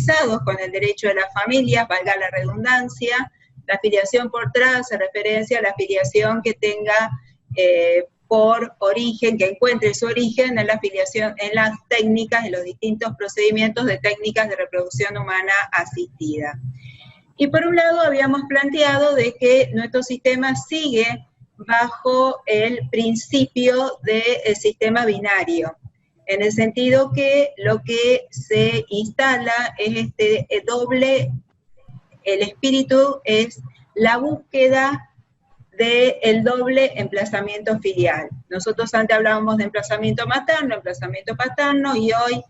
familiarizados con el derecho de las familias, valga la redundancia. La filiación por tra hace referencia a la filiación que tenga por origen, que encuentre su origen en la filiación, en las técnicas, en los distintos procedimientos de técnicas de reproducción humana asistida. Y por un lado habíamos planteado de que nuestro sistema sigue bajo el principio del sistema binario, en el sentido que lo que se instala es el espíritu es la búsqueda del doble emplazamiento filial. Nosotros antes hablábamos de emplazamiento materno, emplazamiento paterno, y hoy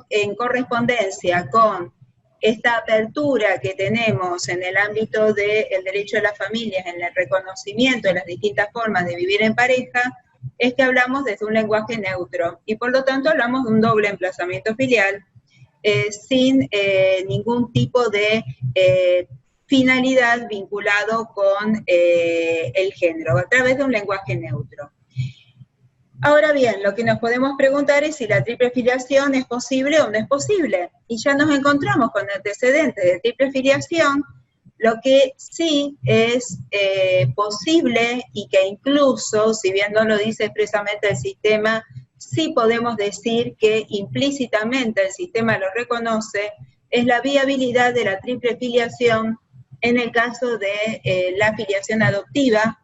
en correspondencia con esta apertura que tenemos en el ámbito del derecho de las familias, en el reconocimiento de las distintas formas de vivir en pareja, es que hablamos desde un lenguaje neutro, y por lo tanto hablamos de un doble emplazamiento filial, sin ningún tipo de finalidad vinculado con el género, a través de un lenguaje neutro. Ahora bien, lo que nos podemos preguntar es si la triple filiación es posible o no es posible, y ya nos encontramos con antecedentes de triple filiación. Lo que sí es posible, y que incluso, si bien no lo dice expresamente el sistema, sí podemos decir que implícitamente el sistema lo reconoce, es la viabilidad de la triple filiación en el caso de la filiación adoptiva,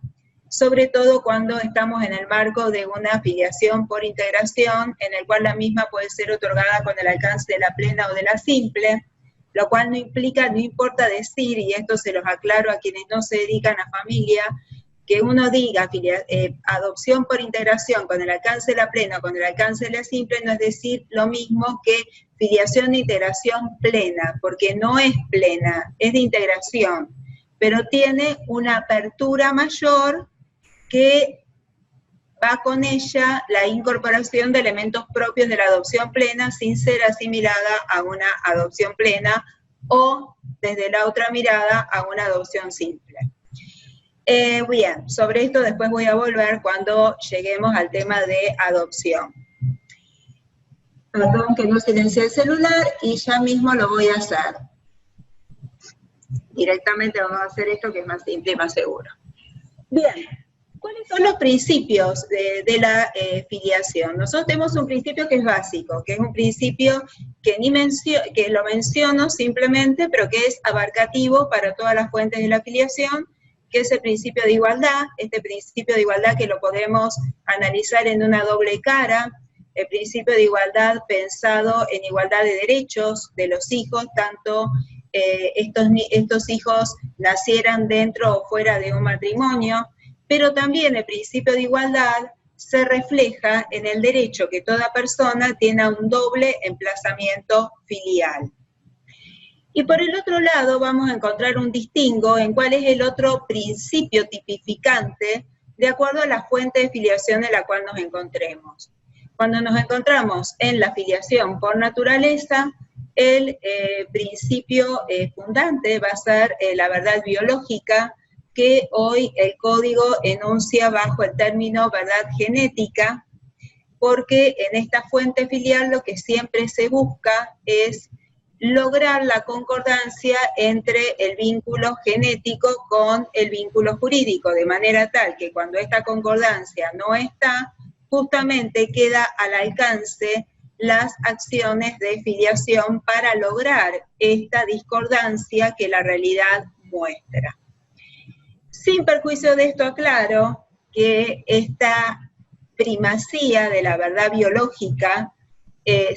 sobre todo cuando estamos en el marco de una filiación por integración, en el cual la misma puede ser otorgada con el alcance de la plena o de la simple, lo cual no implica, no importa decir, y esto se los aclaro a quienes no se dedican a familia, que uno diga adopción por integración con el alcance de la plena o con el alcance de la simple, no es decir lo mismo que filiación de integración plena, porque no es plena, es de integración, pero tiene una apertura mayor que va con ella la incorporación de elementos propios de la adopción plena sin ser asimilada a una adopción plena o, desde la otra mirada, a una adopción simple. Bien, sobre esto después voy a volver cuando lleguemos al tema de adopción. Perdón que no silencié el celular y ya mismo lo voy a hacer. Directamente vamos a hacer esto que es más simple y más seguro. Bien, ¿cuáles son los principios de la filiación? Nosotros tenemos un principio que es básico, que es un principio que lo menciono simplemente, pero que es abarcativo para todas las fuentes de la filiación, que es el principio de igualdad. Este principio de igualdad que lo podemos analizar en una doble cara, el principio de igualdad pensado en igualdad de derechos de los hijos, tanto estos hijos nacieran dentro o fuera de un matrimonio, pero también el principio de igualdad se refleja en el derecho que toda persona tiene a un doble emplazamiento filial. Y por el otro lado vamos a encontrar un distingo en cuál es el otro principio tipificante de acuerdo a la fuente de filiación en la cual nos encontremos. Cuando nos encontramos en la filiación por naturaleza, el principio fundante va a ser la verdad biológica, que hoy el código enuncia bajo el término verdad genética, porque en esta fuente filial lo que siempre se busca es lograr la concordancia entre el vínculo genético con el vínculo jurídico, de manera tal que cuando esta concordancia no está, justamente queda al alcance las acciones de filiación para lograr esta discordancia que la realidad muestra. Sin perjuicio de esto, aclaro que esta primacía de la verdad biológica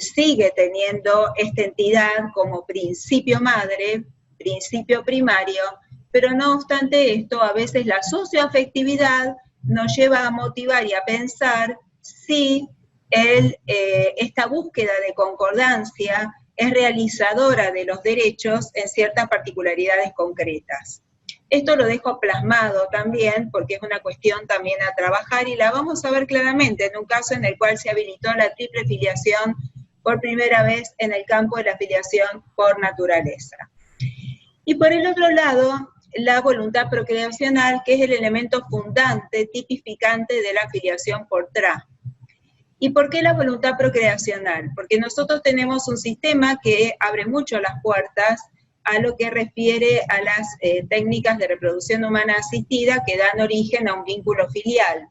sigue teniendo esta entidad como principio madre, principio primario, pero no obstante esto, a veces la socioafectividad nos lleva a motivar y a pensar si esta búsqueda de concordancia es realizadora de los derechos en ciertas particularidades concretas. Esto lo dejo plasmado también porque es una cuestión también a trabajar y la vamos a ver claramente en un caso en el cual se habilitó la triple filiación por primera vez en el campo de la filiación por naturaleza. Y por el otro lado, la voluntad procreacional, que es el elemento fundante, tipificante de la filiación por tra. ¿Y por qué la voluntad procreacional? Porque nosotros tenemos un sistema que abre mucho las puertas a lo que refiere a las técnicas de reproducción humana asistida que dan origen a un vínculo filial,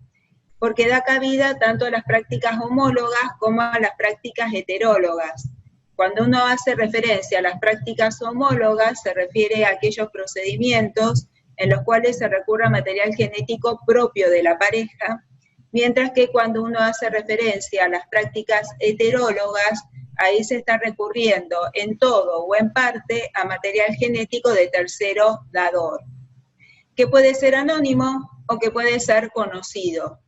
porque da cabida tanto a las prácticas homólogas como a las prácticas heterólogas. Cuando uno hace referencia a las prácticas homólogas, se refiere a aquellos procedimientos en los cuales se recurre a material genético propio de la pareja, mientras que cuando uno hace referencia a las prácticas heterólogas, ahí se está recurriendo en todo o en parte a material genético de tercero dador, que puede ser anónimo o que puede ser conocido.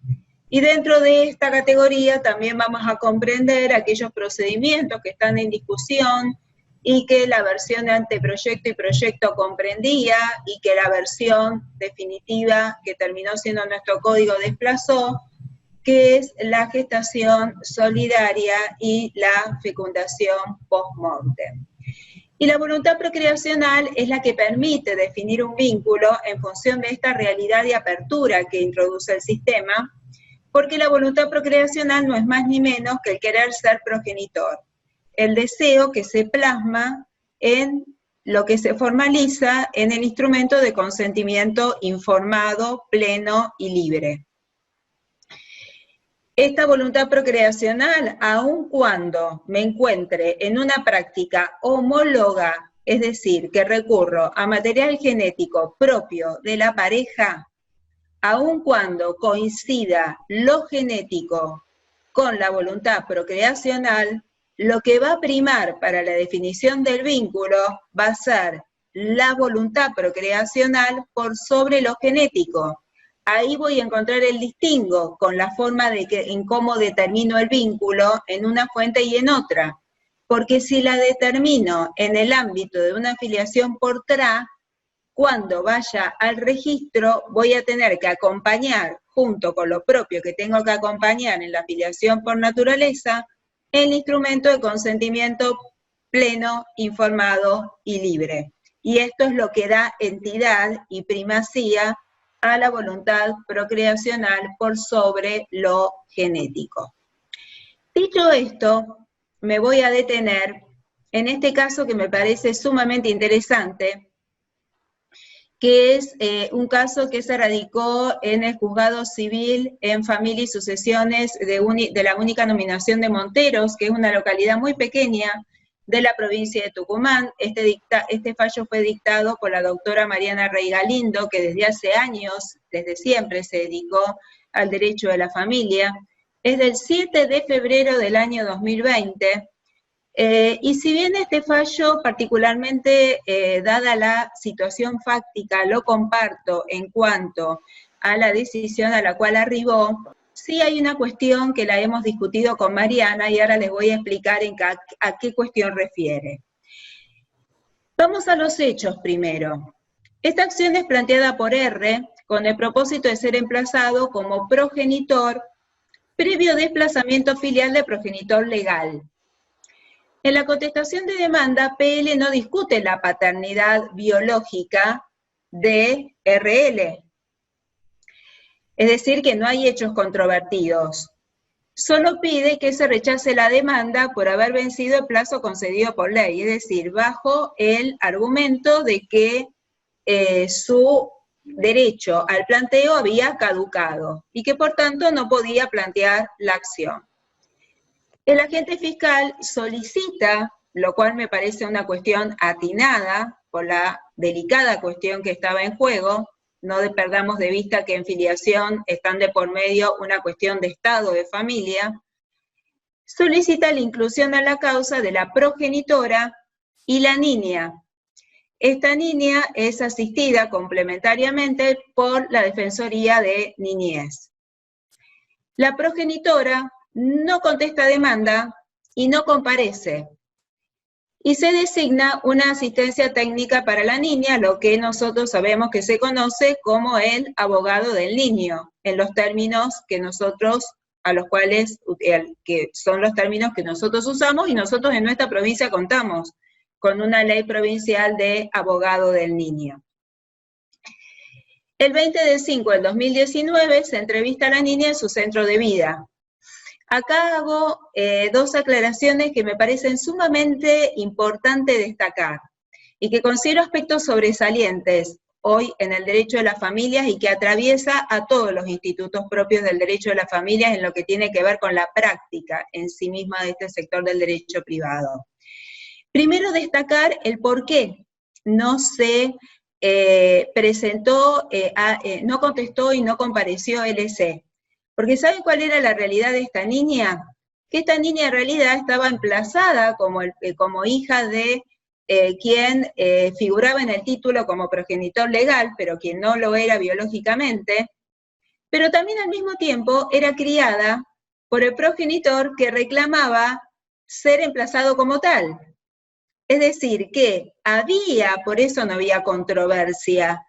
Y dentro de esta categoría también vamos a comprender aquellos procedimientos que están en discusión y que la versión de anteproyecto y proyecto comprendía y que la versión definitiva que terminó siendo nuestro código desplazó, que es la gestación solidaria y la fecundación post-mortem. Y la voluntad procreacional es la que permite definir un vínculo en función de esta realidad de apertura que introduce el sistema, porque la voluntad procreacional no es más ni menos que el querer ser progenitor, el deseo que se plasma en lo que se formaliza en el instrumento de consentimiento informado, pleno y libre. Esta voluntad procreacional, aun cuando me encuentre en una práctica homóloga, es decir, que recurro a material genético propio de la pareja, aun cuando coincida lo genético con la voluntad procreacional, lo que va a primar para la definición del vínculo va a ser la voluntad procreacional por sobre lo genético. Ahí voy a encontrar el distingo con la forma en cómo determino el vínculo en una fuente y en otra. Porque si la determino en el ámbito de una filiación por TRA, cuando vaya al registro voy a tener que acompañar, junto con lo propio que tengo que acompañar en la filiación por naturaleza, el instrumento de consentimiento pleno, informado y libre. Y esto es lo que da entidad y primacía a la voluntad procreacional por sobre lo genético. Dicho esto, me voy a detener en este caso que me parece sumamente interesante, que es un caso que se radicó en el Juzgado Civil en Familia y Sucesiones de la única nominación de Monteros, que es una localidad muy pequeña de la provincia de Tucumán. Este fallo fue dictado por la doctora Mariana Rey Galindo, que desde hace años, desde siempre, se dedicó al derecho de la familia. Es del 7 de febrero del año 2020, y si bien este fallo, particularmente dada la situación fáctica, lo comparto en cuanto a la decisión a la cual arribó, sí hay una cuestión que la hemos discutido con Mariana y ahora les voy a explicar a qué cuestión refiere. Vamos a los hechos primero. Esta acción es planteada por R con el propósito de ser emplazado como progenitor previo desplazamiento filial de progenitor legal. En la contestación de demanda, PL no discute la paternidad biológica de RL. Es decir, que no hay hechos controvertidos. Solo pide que se rechace la demanda por haber vencido el plazo concedido por ley, es decir, bajo el argumento de que su derecho al planteo había caducado y que por tanto no podía plantear la acción. El agente fiscal solicita, lo cual me parece una cuestión atinada por la delicada cuestión que estaba en juego, no perdamos de vista que en filiación están de por medio una cuestión de estado de familia, solicita la inclusión a la causa de la progenitora y la niña. Esta niña es asistida complementariamente por la Defensoría de Niñez. La progenitora no contesta demanda y no comparece. Y se designa una asistencia técnica para la niña, lo que nosotros sabemos que se conoce como el abogado del niño, en los términos que nosotros, que son los términos que nosotros usamos, y nosotros en nuestra provincia contamos con una ley provincial de abogado del niño. El 20 de 5 del 2019 se entrevista a la niña en su centro de vida. Acá hago dos aclaraciones que me parecen sumamente importantes destacar y que considero aspectos sobresalientes hoy en el derecho de las familias y que atraviesa a todos los institutos propios del derecho de las familias en lo que tiene que ver con la práctica en sí misma de este sector del derecho privado. Primero destacar el por qué no se presentó, no contestó y no compareció LC. Porque ¿saben cuál era la realidad de esta niña? Que esta niña en realidad estaba emplazada como hija de quien figuraba en el título como progenitor legal, pero quien no lo era biológicamente, pero también al mismo tiempo era criada por el progenitor que reclamaba ser emplazado como tal. Es decir, que había, por eso no había controversia,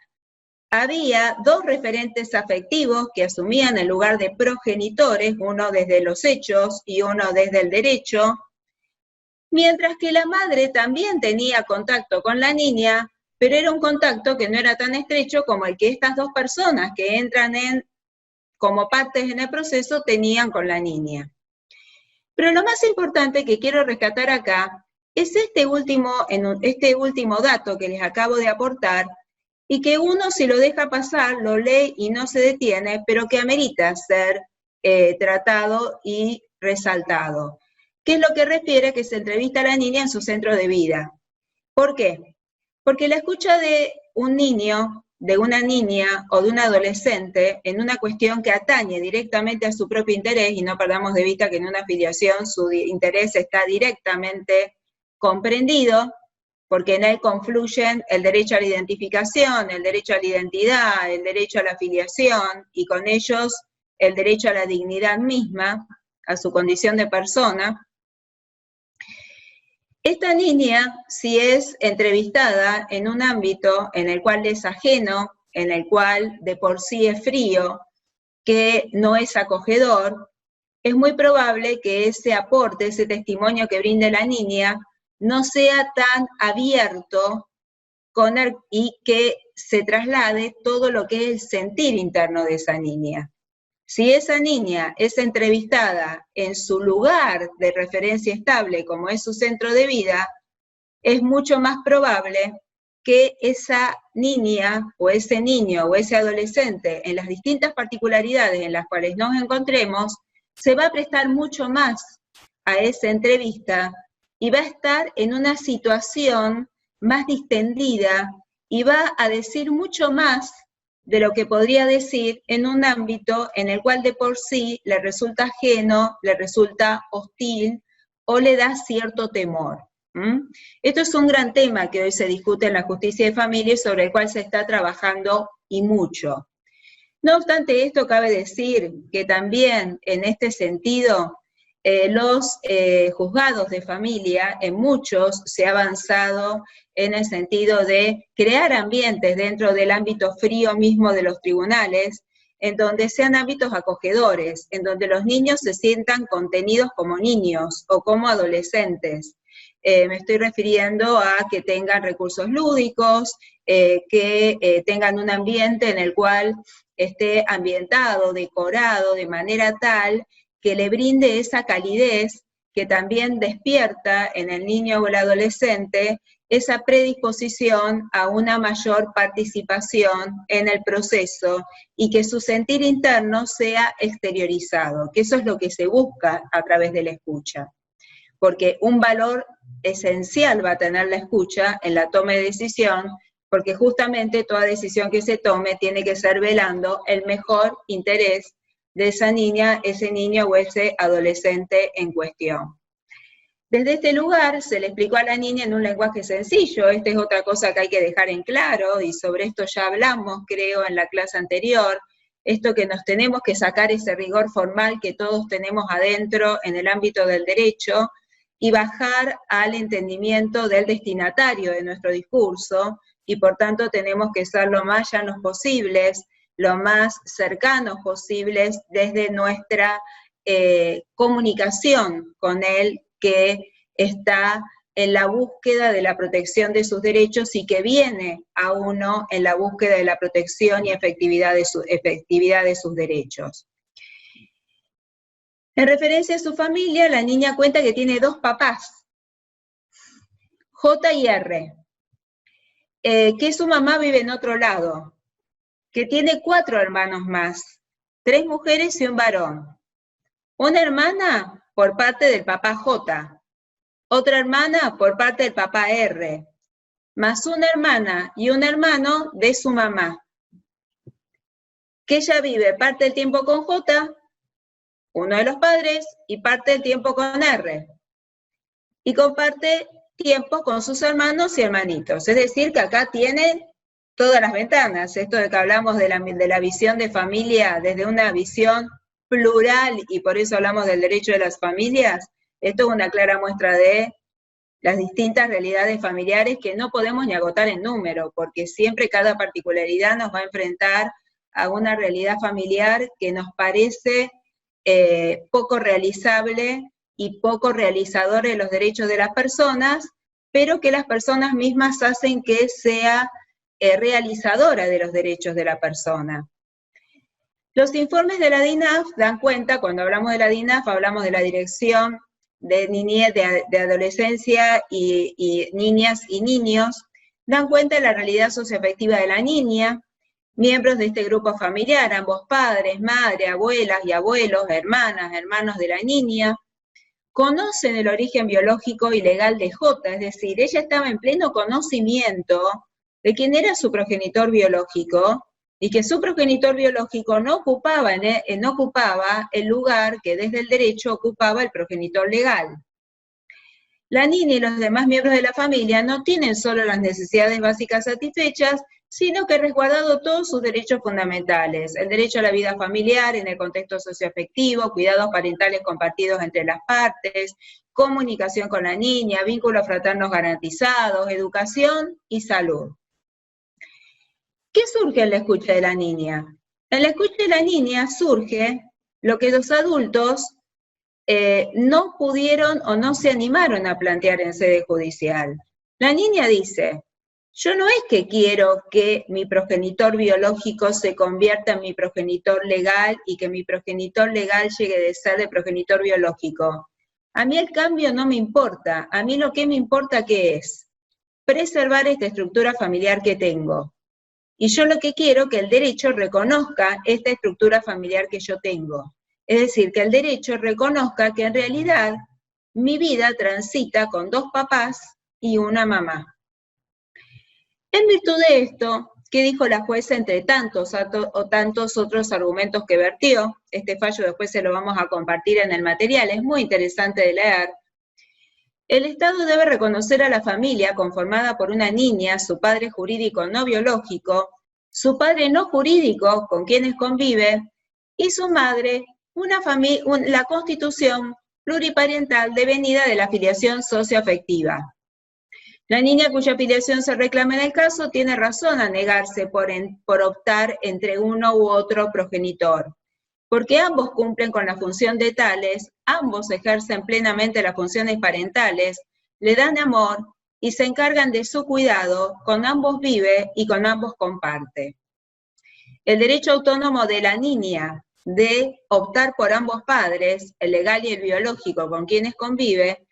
había dos referentes afectivos que asumían el lugar de progenitores, uno desde los hechos y uno desde el derecho, mientras que la madre también tenía contacto con la niña, pero era un contacto que no era tan estrecho como el que estas dos personas que entran como partes en el proceso tenían con la niña. Pero lo más importante que quiero rescatar acá es este último dato que les acabo de aportar, y que uno, si lo deja pasar, lo lee y no se detiene, pero que amerita ser tratado y resaltado. ¿Qué es lo que refiere que se entrevista a la niña en su centro de vida? ¿Por qué? Porque la escucha de un niño, de una niña o de un adolescente en una cuestión que atañe directamente a su propio interés, y no perdamos de vista que en una afiliación su interés está directamente comprendido, porque en él confluyen el derecho a la identificación, el derecho a la identidad, el derecho a la afiliación, y con ellos el derecho a la dignidad misma, a su condición de persona. Esta niña, si es entrevistada en un ámbito en el cual es ajeno, en el cual de por sí es frío, que no es acogedor, es muy probable que ese aporte, ese testimonio que brinde la niña, no sea tan abierto y que se traslade todo lo que es el sentir interno de esa niña. Si esa niña es entrevistada en su lugar de referencia estable, como es su centro de vida, es mucho más probable que esa niña o ese niño o ese adolescente, en las distintas particularidades en las cuales nos encontremos, se va a prestar mucho más a esa entrevista y va a estar en una situación más distendida y va a decir mucho más de lo que podría decir en un ámbito en el cual de por sí le resulta ajeno, le resulta hostil o le da cierto temor. Esto es un gran tema que hoy se discute en la justicia de familia y sobre el cual se está trabajando y mucho. No obstante esto, cabe decir que también en este sentido los juzgados de familia, en muchos se ha avanzado en el sentido de crear ambientes dentro del ámbito frío mismo de los tribunales, en donde sean ámbitos acogedores, en donde los niños se sientan contenidos como niños o como adolescentes. Me estoy refiriendo a que tengan recursos lúdicos, que tengan un ambiente en el cual esté ambientado, decorado, de manera tal que le brinde esa calidez que también despierta en el niño o el adolescente esa predisposición a una mayor participación en el proceso y que su sentir interno sea exteriorizado, que eso es lo que se busca a través de la escucha. Porque un valor esencial va a tener la escucha en la toma de decisión, porque justamente toda decisión que se tome tiene que ser velando el mejor interés de esa niña, ese niño o ese adolescente en cuestión. Desde este lugar se le explicó a la niña en un lenguaje sencillo, esta es otra cosa que hay que dejar en claro, y sobre esto ya hablamos, creo, en la clase anterior, esto que nos tenemos que sacar ese rigor formal que todos tenemos adentro en el ámbito del derecho, y bajar al entendimiento del destinatario de nuestro discurso, y por tanto tenemos que ser lo más llanos posibles, lo más cercanos posibles desde nuestra comunicación con él, que está en la búsqueda de la protección de sus derechos y que viene a uno en la búsqueda de la protección y efectividad de sus derechos. En referencia a su familia, la niña cuenta que tiene 2 papás, J y R, que su mamá vive en otro lado, que tiene 4 hermanos más, 3 mujeres y un varón. Una hermana por parte del papá J, otra hermana por parte del papá R, más una hermana y un hermano de su mamá, que ella vive parte del tiempo con J, uno de los padres, y parte del tiempo con R, y comparte tiempo con sus hermanos y hermanitos. Es decir, que acá tiene todas las ventanas. Esto de que hablamos de la visión de familia desde una visión plural, y por eso hablamos del derecho de las familias, esto es una clara muestra de las distintas realidades familiares que no podemos ni agotar en número, porque siempre cada particularidad nos va a enfrentar a una realidad familiar que nos parece poco realizable y poco realizador de los derechos de las personas, pero que las personas mismas hacen que sea realizadora de los derechos de la persona. Los informes de la DINAF dan cuenta, cuando hablamos de la DINAF, hablamos de la Dirección de Niñez, de Adolescencia y Niñas y Niños, dan cuenta de la realidad socioafectiva de la niña, miembros de este grupo familiar, ambos padres, madre, abuelas y abuelos, hermanas, hermanos de la niña, conocen el origen biológico y legal de J, es decir, ella estaba en pleno conocimiento de quién era su progenitor biológico, y que su progenitor biológico no ocupaba el lugar que desde el derecho ocupaba el progenitor legal. La niña y los demás miembros de la familia no tienen solo las necesidades básicas satisfechas, sino que resguardado todos sus derechos fundamentales, el derecho a la vida familiar en el contexto socioafectivo, cuidados parentales compartidos entre las partes, comunicación con la niña, vínculos fraternos garantizados, educación y salud. ¿Qué surge en la escucha de la niña? En la escucha de la niña surge lo que los adultos no pudieron o no se animaron a plantear en sede judicial. La niña dice, yo no es que quiero que mi progenitor biológico se convierta en mi progenitor legal y que mi progenitor legal llegue de ser de progenitor biológico. A mí el cambio no me importa, a mí lo que me importa ¿qué es? Preservar esta estructura familiar que tengo. Y yo lo que quiero es que el derecho reconozca esta estructura familiar que yo tengo. Es decir, que el derecho reconozca que en realidad mi vida transita con 2 papás y una mamá. En virtud de esto, ¿qué dijo la jueza entre tantos otros argumentos que vertió? Este fallo después se lo vamos a compartir en el material, es muy interesante de leer. El Estado debe reconocer a la familia conformada por una niña, su padre jurídico no biológico, su padre no jurídico con quienes convive, y su madre, la constitución pluriparental devenida de la filiación socioafectiva. La niña cuya filiación se reclama en el caso tiene razón a negarse por optar entre uno u otro progenitor, porque ambos cumplen con la función de tales, ambos ejercen plenamente las funciones parentales, le dan amor y se encargan de su cuidado, con ambos vive y con ambos comparte. El derecho autónomo de la niña de optar por ambos padres, el legal y el biológico con quienes convive,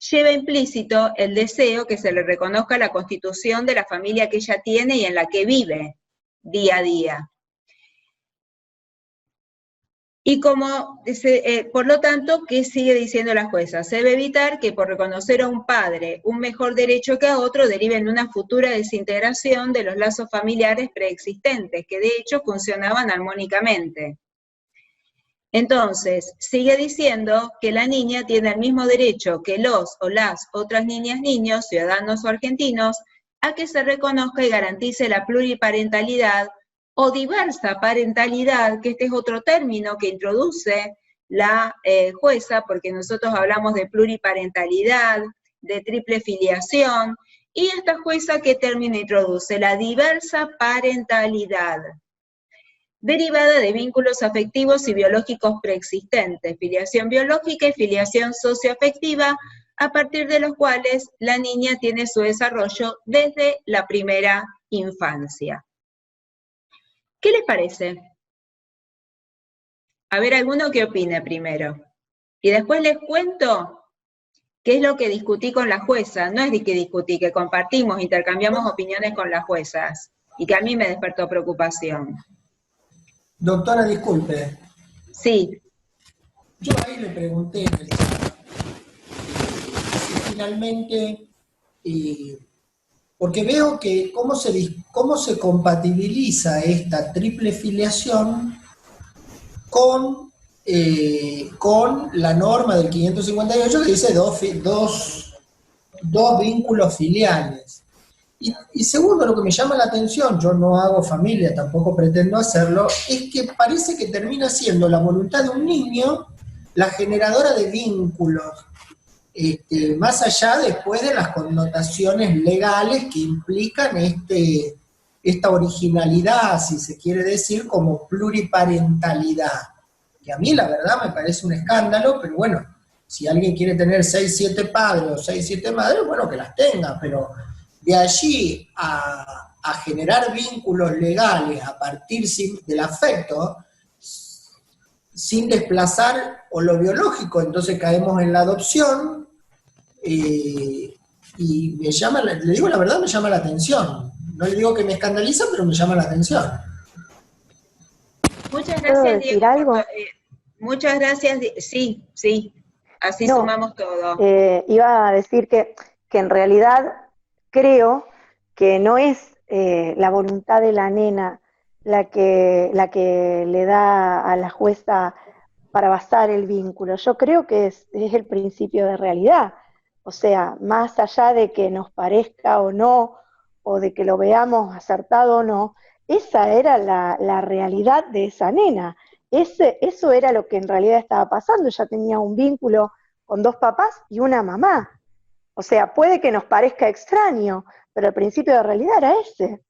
lleva implícito el deseo que se le reconozca la constitución de la familia que ella tiene y en la que vive día a día. Y por lo tanto, ¿qué sigue diciendo la jueza? Se debe evitar que por reconocer a un padre un mejor derecho que a otro derive en una futura desintegración de los lazos familiares preexistentes, que de hecho funcionaban armónicamente. Entonces, sigue diciendo que la niña tiene el mismo derecho que los o las otras niñas, niños, ciudadanos o argentinos, a que se reconozca y garantice la pluriparentalidad o diversa parentalidad, que este es otro término que introduce la jueza, porque nosotros hablamos de pluriparentalidad, de triple filiación, y esta jueza, ¿qué término introduce? La diversa parentalidad, derivada de vínculos afectivos y biológicos preexistentes, filiación biológica y filiación socioafectiva, a partir de los cuales la niña tiene su desarrollo desde la primera infancia. ¿Qué les parece? A ver, ¿alguno que opine primero? Y después les cuento qué es lo que discutí con la jueza. No es de que discutí, que compartimos, intercambiamos opiniones con las juezas, y que a mí me despertó preocupación. Doctora, disculpe. Sí. Yo ahí le pregunté en el chat si finalmente, porque veo que cómo se compatibiliza esta triple filiación con la norma del 558 que dice dos vínculos filiales. Y segundo, lo que me llama la atención, yo no hago familia, tampoco pretendo hacerlo, es que parece que termina siendo la voluntad de un niño la generadora de vínculos, más allá después de las connotaciones legales que implican esta originalidad, si se quiere decir, como pluriparentalidad. Que a mí la verdad me parece un escándalo, pero bueno, si alguien quiere tener 6, 7 padres o 6, 7 madres, bueno, que las tenga, pero de allí a generar vínculos legales a partir del afecto, sin desplazar o lo biológico, entonces caemos en la adopción, y me llama, le digo la verdad, me llama la atención. No le digo que me escandaliza, pero me llama la atención. Muchas gracias, Diego. ¿Algo? Muchas gracias, sí, así no, sumamos todo. Iba a decir que en realidad creo que no es la voluntad de la nena la que le da a la jueza para basar el vínculo. Yo creo que es el principio de realidad. O sea, más allá de que nos parezca o no, o de que lo veamos acertado o no, esa era la realidad de esa nena. Eso era lo que en realidad estaba pasando. Ella tenía un vínculo con 2 papás y una mamá. O sea, puede que nos parezca extraño, pero el principio de realidad era ese.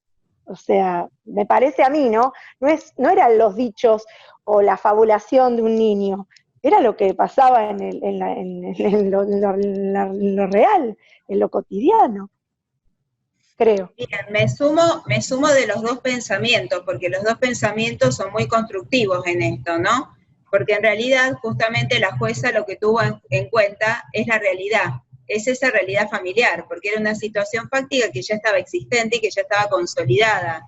O sea, me parece a mí, ¿no? No eran los dichos o la fabulación de un niño, era lo que pasaba en lo real, en lo cotidiano, creo. Bien, me sumo de los dos pensamientos, porque los dos pensamientos son muy constructivos en esto, ¿no? Porque en realidad justamente la jueza lo que tuvo en cuenta es la realidad, es esa realidad familiar, porque era una situación fáctica que ya estaba existente y que ya estaba consolidada,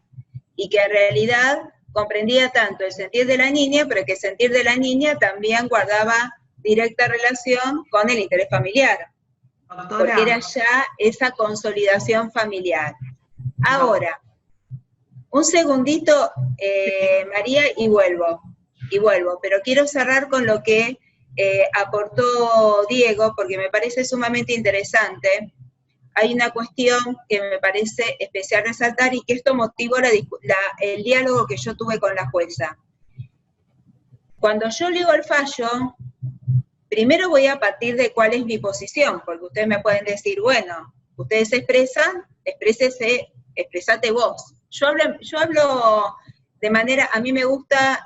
y que en realidad comprendía tanto el sentir de la niña, pero que el sentir de la niña también guardaba directa relación con el interés familiar. Doctora, porque era ya esa consolidación familiar. Ahora, un segundito, María, y vuelvo, pero quiero cerrar con lo que aportó Diego, porque me parece sumamente interesante. Hay una cuestión que me parece especial resaltar y que esto motivó el diálogo que yo tuve con la jueza. Cuando yo leo el fallo, primero voy a partir de cuál es mi posición, porque ustedes me pueden decir, bueno, ustedes se expresan, expresate vos. Yo hablo de manera, a mí me gusta,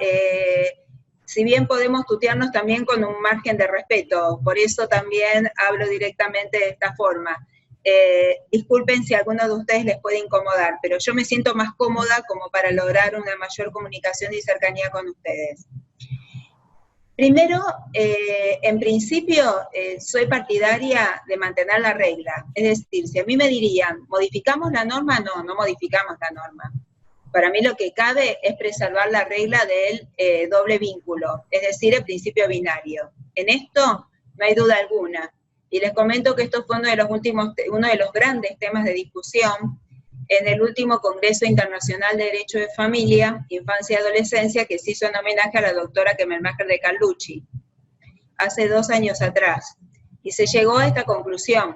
si bien podemos tutearnos también con un margen de respeto, por eso también hablo directamente de esta forma. Disculpen si a alguno de ustedes les puede incomodar, pero yo me siento más cómoda como para lograr una mayor comunicación y cercanía con ustedes. Primero, en principio, soy partidaria de mantener la regla. Es decir, si a mí me dirían, ¿modificamos la norma? No, no modificamos la norma. Para mí lo que cabe es preservar la regla del doble vínculo, es decir, el principio binario. En esto no hay duda alguna. Y les comento que esto fue uno de los grandes temas de discusión en el último Congreso Internacional de Derecho de Familia, Infancia y Adolescencia, que se hizo en homenaje a la doctora Kemelmacher de Carlucci, hace 2 años atrás. Y se llegó a esta conclusión,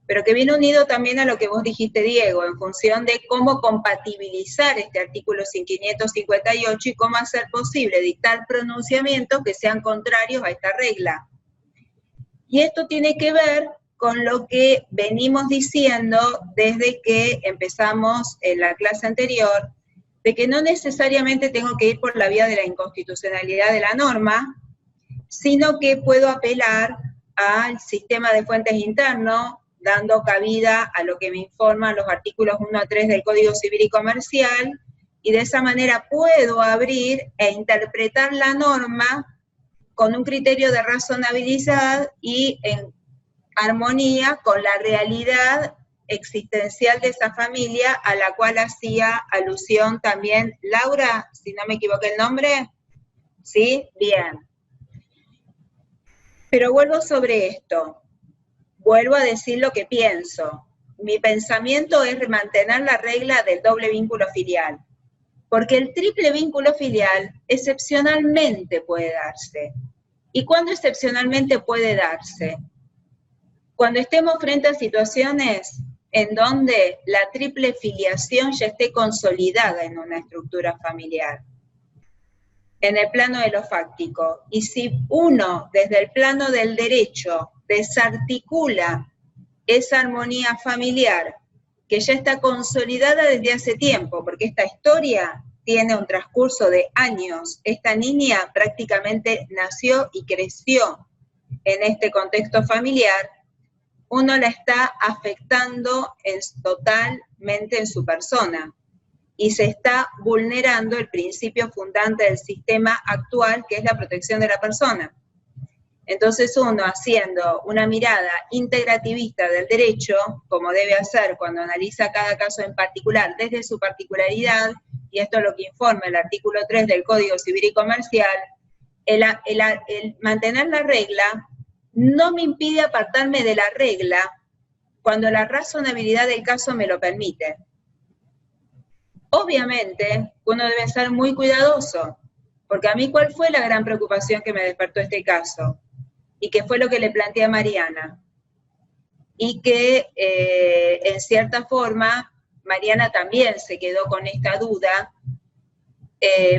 pero que viene unido también a lo que vos dijiste, Diego, en función de cómo compatibilizar este artículo 558 y cómo hacer posible dictar pronunciamientos que sean contrarios a esta regla. Y esto tiene que ver con lo que venimos diciendo desde que empezamos en la clase anterior, de que no necesariamente tengo que ir por la vía de la inconstitucionalidad de la norma, sino que puedo apelar al sistema de fuentes interno, dando cabida a lo que me informan los artículos 1 a 3 del Código Civil y Comercial, y de esa manera puedo abrir e interpretar la norma con un criterio de razonabilidad y en armonía con la realidad existencial de esa familia a la cual hacía alusión también Laura, si no me equivoqué el nombre, ¿sí? Bien. Pero vuelvo sobre esto, vuelvo a decir lo que pienso. Mi pensamiento es mantener la regla del doble vínculo filial, porque el triple vínculo filial excepcionalmente puede darse. ¿Y cuándo excepcionalmente puede darse? Cuando estemos frente a situaciones en donde la triple filiación ya esté consolidada en una estructura familiar, en el plano de lo fáctico. Y si uno, desde el plano del derecho, desarticula esa armonía familiar, que ya está consolidada desde hace tiempo, porque esta historia tiene un transcurso de años. Esta niña prácticamente nació y creció en este contexto familiar, uno la está afectando totalmente en su persona y se está vulnerando el principio fundante del sistema actual, que es la protección de la persona. Entonces uno, haciendo una mirada integrativista del derecho, como debe hacer cuando analiza cada caso en particular desde su particularidad, y esto es lo que informa el artículo 3 del Código Civil y Comercial, el mantener la regla no me impide apartarme de la regla cuando la razonabilidad del caso me lo permite. Obviamente, uno debe ser muy cuidadoso, porque a mí ¿cuál fue la gran preocupación que me despertó este caso? Y que fue lo que le planteé a Mariana. Y que, en cierta forma, Mariana también se quedó con esta duda,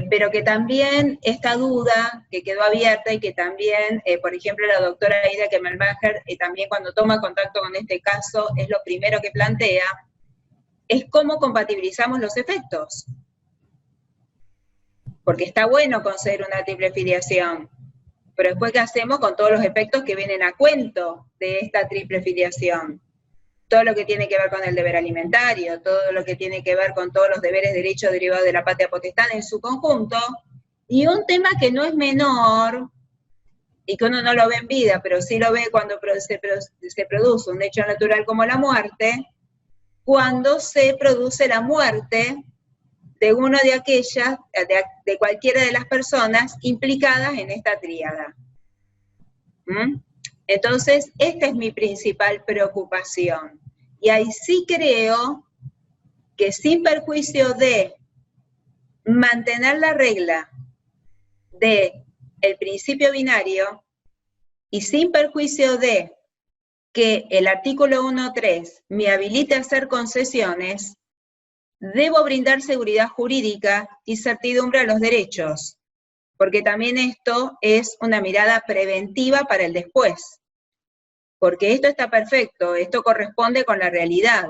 pero que también esta duda que quedó abierta y que también, por ejemplo, la doctora Aida Kemmelmacher, también cuando toma contacto con este caso, es lo primero que plantea, es cómo compatibilizamos los efectos. Porque está bueno conceder una triple filiación, pero después ¿qué hacemos con todos los efectos que vienen a cuento de esta triple filiación? Todo lo que tiene que ver con el deber alimentario, todo lo que tiene que ver con todos los deberes, derechos derivados de la patria potestad en su conjunto, y un tema que no es menor, y que uno no lo ve en vida, pero sí lo ve cuando se produce un hecho natural como la muerte, cuando se produce la muerte de una de aquellas, de cualquiera de las personas implicadas en esta tríada. Entonces, esta es mi principal preocupación. Y ahí sí creo que sin perjuicio de mantener la regla del principio binario y sin perjuicio de que el artículo 1.3 me habilite a hacer concesiones, debo brindar seguridad jurídica y certidumbre a los derechos, porque también esto es una mirada preventiva para el después. Porque esto está perfecto, esto corresponde con la realidad,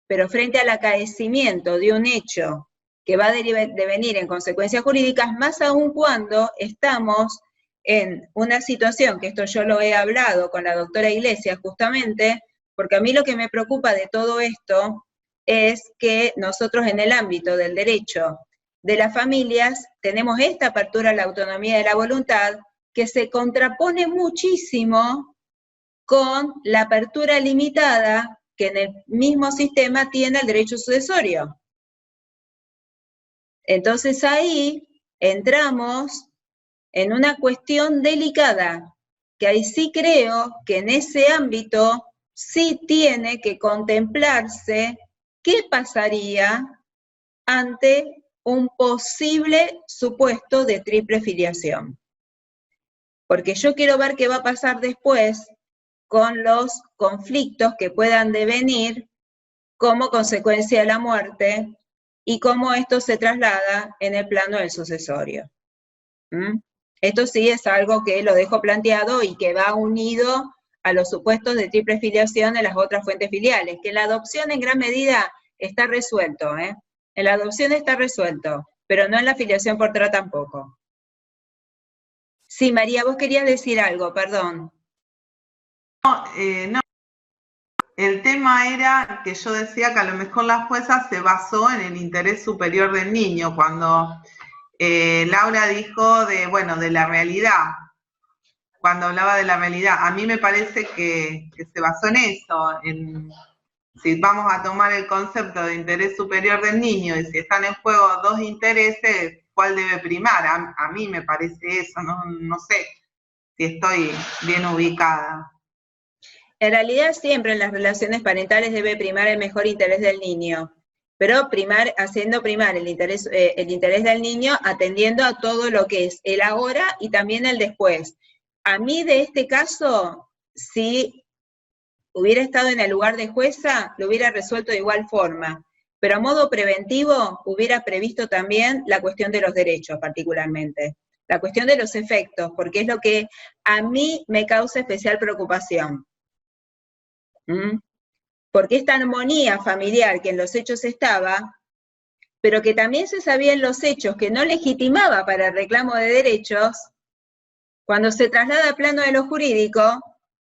pero frente al acaecimiento de un hecho que va a devenir en consecuencias jurídicas, más aún cuando estamos en una situación, que esto yo lo he hablado con la doctora Iglesias justamente, porque a mí lo que me preocupa de todo esto es que nosotros en el ámbito del derecho de las familias tenemos esta apertura a la autonomía de la voluntad que se contrapone muchísimo con la apertura limitada que en el mismo sistema tiene el derecho sucesorio. Entonces ahí entramos en una cuestión delicada, que ahí sí creo que en ese ámbito sí tiene que contemplarse qué pasaría ante un posible supuesto de triple filiación. Porque yo quiero ver qué va a pasar después con los conflictos que puedan devenir como consecuencia de la muerte y cómo esto se traslada en el plano del sucesorio. Esto sí es algo que lo dejo planteado y que va unido a los supuestos de triple filiación de las otras fuentes filiales, que la adopción en gran medida está resuelto, En la adopción está resuelto, pero no en la filiación por TRA tampoco. Sí, María, vos querías decir algo, perdón. No. El tema era que yo decía que a lo mejor la jueza se basó en el interés superior del niño, cuando Laura dijo de la realidad. cuando hablaba de la realidad. A mí me parece que se basó en eso, si vamos a tomar el concepto de interés superior del niño y si están en juego dos intereses, ¿cuál debe primar? A mí me parece eso, no sé si estoy bien ubicada. En realidad siempre en las relaciones parentales debe primar el mejor interés del niño, pero haciendo primar el interés del niño atendiendo a todo lo que es el ahora y también el después. A mí de este caso, si hubiera estado en el lugar de jueza, lo hubiera resuelto de igual forma, pero a modo preventivo hubiera previsto también la cuestión de los derechos particularmente, la cuestión de los efectos, porque es lo que a mí me causa especial preocupación. Porque esta armonía familiar que en los hechos estaba, pero que también se sabía en los hechos que no legitimaba para el reclamo de derechos, cuando se traslada al plano de lo jurídico,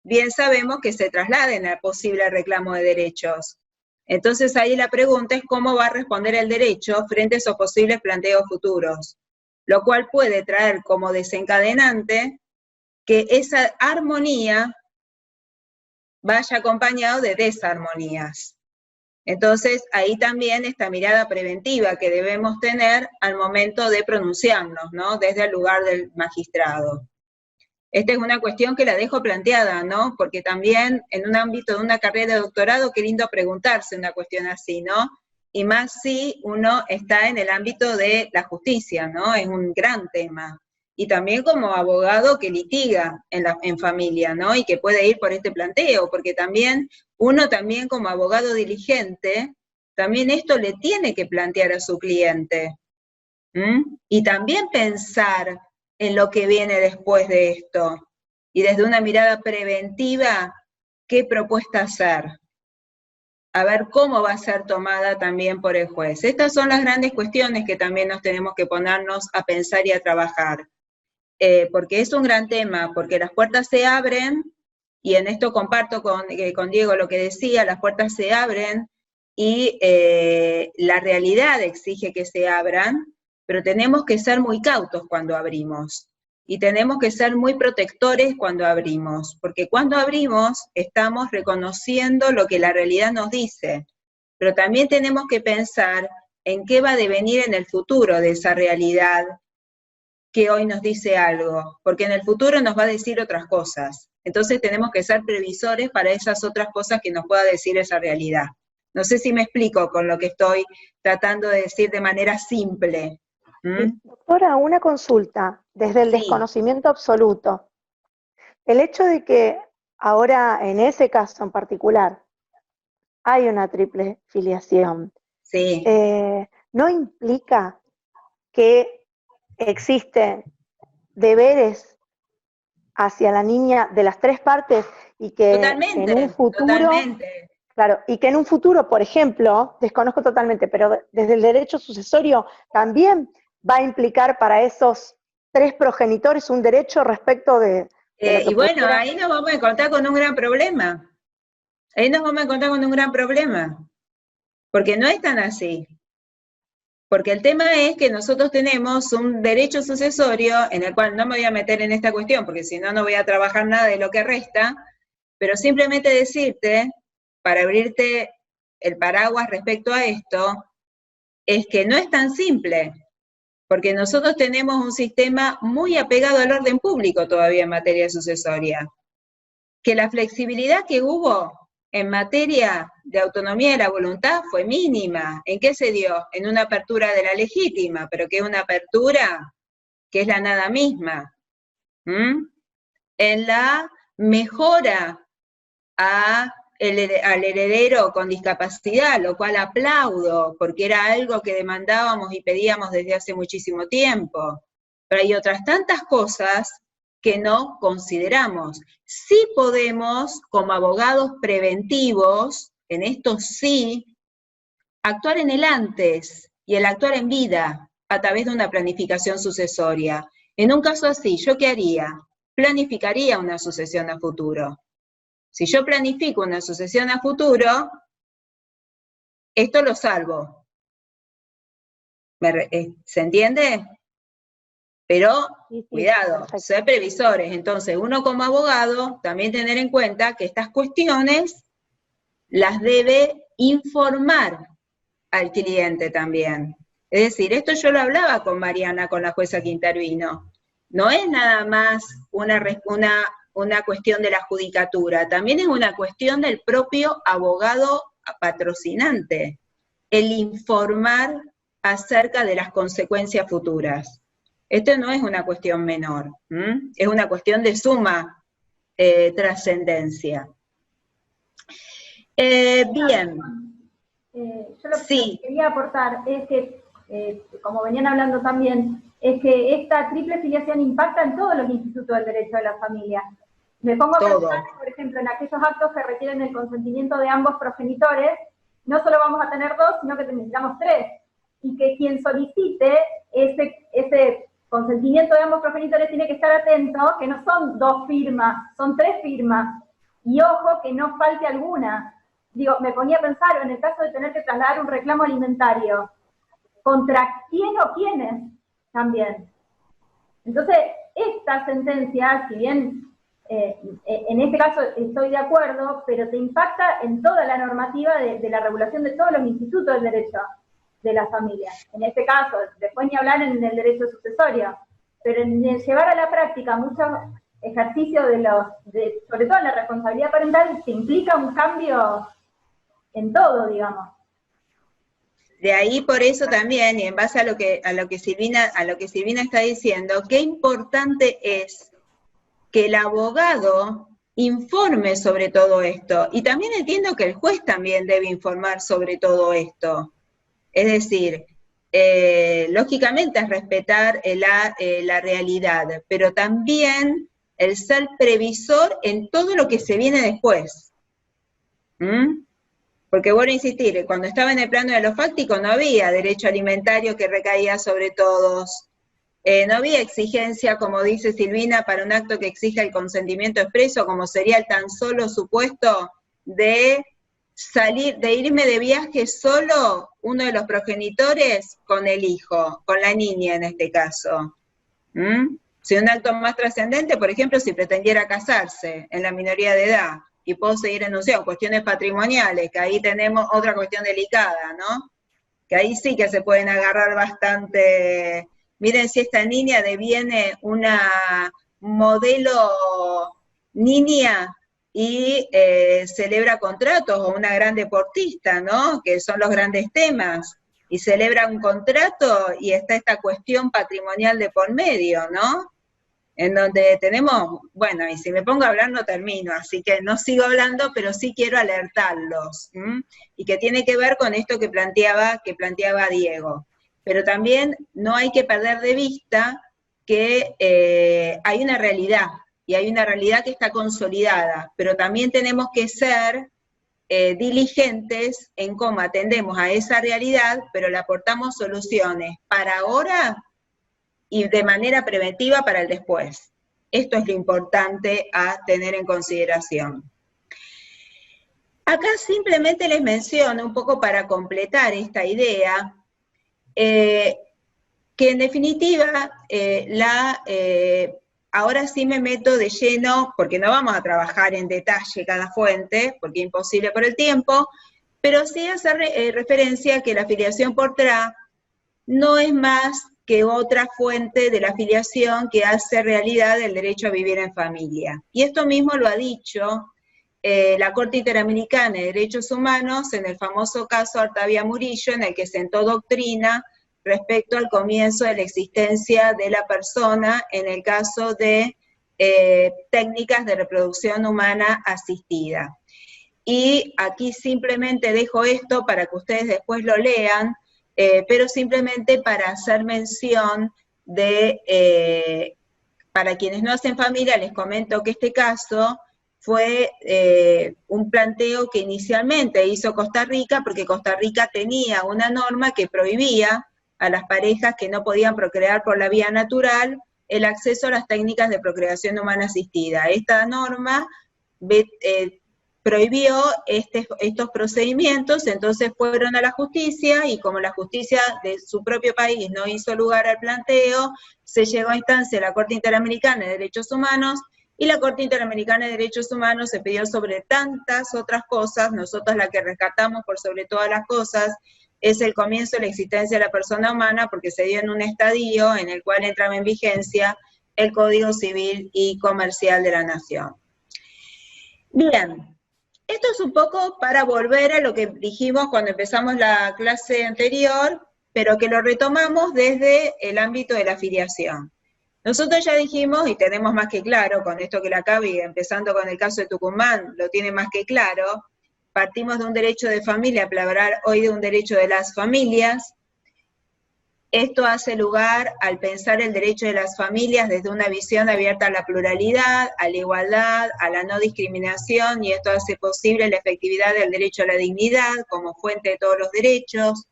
bien sabemos que se traslada en el posible reclamo de derechos. Entonces ahí la pregunta es cómo va a responder el derecho frente a esos posibles planteos futuros, lo cual puede traer como desencadenante que esa armonía vaya acompañado de desarmonías. Entonces, ahí también esta mirada preventiva que debemos tener al momento de pronunciarnos, ¿no? Desde el lugar del magistrado. Esta es una cuestión que la dejo planteada, ¿no? Porque también en un ámbito de una carrera de doctorado, qué lindo preguntarse una cuestión así, ¿no? Y más si uno está en el ámbito de la justicia, ¿no? Es un gran tema. Y también como abogado que litiga en familia, ¿no? Y que puede ir por este planteo, porque también uno también como abogado diligente, también esto le tiene que plantear a su cliente. Y también pensar en lo que viene después de esto. Y desde una mirada preventiva, ¿qué propuesta hacer? A ver cómo va a ser tomada también por el juez. Estas son las grandes cuestiones que también nos tenemos que ponernos a pensar y a trabajar. Porque es un gran tema, porque las puertas se abren, y en esto comparto con Diego lo que decía, las puertas se abren y la realidad exige que se abran, pero tenemos que ser muy cautos cuando abrimos, y tenemos que ser muy protectores cuando abrimos, porque cuando abrimos estamos reconociendo lo que la realidad nos dice, pero también tenemos que pensar en qué va a devenir en el futuro de esa realidad que hoy nos dice algo, porque en el futuro nos va a decir otras cosas. Entonces tenemos que ser previsores para esas otras cosas que nos pueda decir esa realidad. No sé si me explico con lo que estoy tratando de decir de manera simple. Doctora, una consulta, desde el desconocimiento absoluto. El hecho de que ahora, en ese caso en particular, hay una triple filiación, ¿no implica que existen deberes hacia la niña de las tres partes y que en un futuro, claro, y que en un futuro, por ejemplo, desconozco totalmente, pero desde el derecho sucesorio también va a implicar para esos tres progenitores un derecho respecto de y bueno, ahí nos vamos a encontrar con un gran problema. Ahí nos vamos a encontrar con un gran problema, porque no es tan así. Porque el tema es que nosotros tenemos un derecho sucesorio, en el cual no me voy a meter en esta cuestión, porque si no, no voy a trabajar nada de lo que resta, pero simplemente decirte, para abrirte el paraguas respecto a esto, es que no es tan simple, porque nosotros tenemos un sistema muy apegado al orden público todavía en materia sucesoria, que la flexibilidad que hubo en materia de autonomía de la voluntad fue mínima. ¿En qué se dio? En una apertura de la legítima, pero que es una apertura que es la nada misma. En la mejora al heredero con discapacidad, lo cual aplaudo, porque era algo que demandábamos y pedíamos desde hace muchísimo tiempo. Pero hay otras tantas cosas que no consideramos. Sí podemos, como abogados preventivos, en esto sí, actuar en el antes y el actuar en vida a través de una planificación sucesoria. En un caso así, ¿yo qué haría? Planificaría una sucesión a futuro. Si yo planifico una sucesión a futuro, esto lo salvo. ¿Se entiende? Pero, Sí, cuidado, perfecto. ser previsores. Entonces, uno como abogado, también tener en cuenta que estas cuestiones las debe informar al cliente también. Es decir, esto yo lo hablaba con Mariana, con la jueza que intervino. No es nada más una cuestión de la judicatura, también es una cuestión del propio abogado patrocinante, el informar acerca de las consecuencias futuras. Esto no es una cuestión menor, es una cuestión de suma trascendencia. Bien. Yo lo Sí. que quería aportar es que, como venían hablando también, es que esta triple filiación impacta en todos los institutos del derecho de la familia. Me pongo a pensar, por ejemplo, en aquellos actos que requieren el consentimiento de ambos progenitores, no solo vamos a tener dos, sino que necesitamos tres. Y que quien solicite ese consentimiento de ambos progenitores tiene que estar atento, que no son 2 firmas, son 3 firmas. Y ojo, que no falte alguna. Digo, me ponía a pensar, en el caso de tener que trasladar un reclamo alimentario, ¿contra quién o quiénes también? Entonces, esta sentencia, si bien en este caso estoy de acuerdo, pero te impacta en toda la normativa de la regulación de todos los institutos del derecho de la familia. En este caso, después ni hablar en el derecho sucesorio, pero en el llevar a la práctica muchos ejercicios sobre todo en la responsabilidad parental, te implica un cambio en todo, digamos. De ahí por eso también, y en base a lo que Silvina está diciendo, qué importante es que el abogado informe sobre todo esto. Y también entiendo que el juez también debe informar sobre todo esto. Es decir, lógicamente es respetar la realidad, pero también el ser previsor en todo lo que se viene después. Porque vuelvo a insistir, cuando estaba en el plano de lo fáctico no había derecho alimentario que recaía sobre todos, no había exigencia, como dice Silvina, para un acto que exija el consentimiento expreso, como sería el tan solo supuesto de irme de viaje solo uno de los progenitores con el hijo, con la niña en este caso. Si un acto más trascendente, por ejemplo, si pretendiera casarse en la minoría de edad, y puedo seguir enunciando cuestiones patrimoniales, que ahí tenemos otra cuestión delicada, ¿no? Que ahí sí que se pueden agarrar bastante. Miren si esta niña deviene una modelo niña y celebra contratos, o una gran deportista, ¿no? Que son los grandes temas, y celebra un contrato y está esta cuestión patrimonial de por medio, ¿no? En donde tenemos, bueno, y si me pongo a hablar no termino, así que no sigo hablando, pero sí quiero alertarlos, y que tiene que ver con esto que planteaba Diego. Pero también no hay que perder de vista que hay una realidad, y hay una realidad que está consolidada, pero también tenemos que ser diligentes en cómo atendemos a esa realidad, pero le aportamos soluciones para ahora y de manera preventiva para el después. Esto es lo importante a tener en consideración. Acá simplemente les menciono, un poco para completar esta idea, que en definitiva, ahora sí me meto de lleno, porque no vamos a trabajar en detalle cada fuente, porque es imposible por el tiempo, pero sí hacer referencia a que la filiación por TRA no es más que otra fuente de la filiación que hace realidad el derecho a vivir en familia. Y esto mismo lo ha dicho la Corte Interamericana de Derechos Humanos en el famoso caso Artavia Murillo, en el que sentó doctrina respecto al comienzo de la existencia de la persona en el caso de técnicas de reproducción humana asistida. Y aquí simplemente dejo esto para que ustedes después lo lean, pero simplemente para hacer mención de, para quienes no hacen familia, les comento que este caso fue un planteo que inicialmente hizo Costa Rica, porque Costa Rica tenía una norma que prohibía a las parejas que no podían procrear por la vía natural el acceso a las técnicas de procreación humana asistida. Esta norma prohibió estos procedimientos, entonces fueron a la justicia, y como la justicia de su propio país no hizo lugar al planteo, se llegó a instancia de la Corte Interamericana de Derechos Humanos, y la Corte Interamericana de Derechos Humanos se pidió sobre tantas otras cosas. Nosotros la que rescatamos por sobre todas las cosas es el comienzo de la existencia de la persona humana, porque se dio en un estadio en el cual entraba en vigencia el Código Civil y Comercial de la Nación. Bien, esto es un poco para volver a lo que dijimos cuando empezamos la clase anterior, pero que lo retomamos desde el ámbito de la filiación. Nosotros ya dijimos, y tenemos más que claro, con esto que la Cavi, empezando con el caso de Tucumán, lo tiene más que claro, partimos de un derecho de familia para hablar hoy de un derecho de las familias. Esto hace lugar al pensar el derecho de las familias desde una visión abierta a la pluralidad, a la igualdad, a la no discriminación, y esto hace posible la efectividad del derecho a la dignidad como fuente de todos los derechos.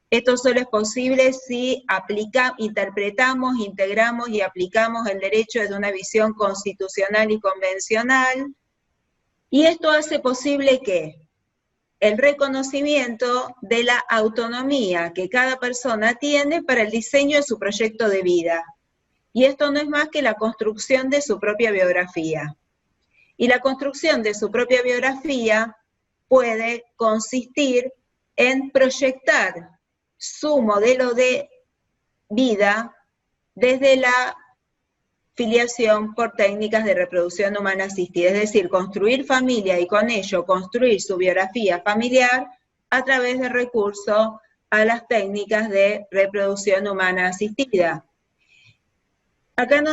Esto solo es posible si interpretamos, integramos y aplicamos el derecho desde una visión constitucional y convencional, y esto hace posible que el reconocimiento de la autonomía que cada persona tiene para el diseño de su proyecto de vida. Y esto no es más que la construcción de su propia biografía. Y la construcción de su propia biografía puede consistir en proyectar su modelo de vida desde la filiación por técnicas de reproducción humana asistida, es decir, construir familia y con ello construir su biografía familiar a través del recurso a las técnicas de reproducción humana asistida. Acá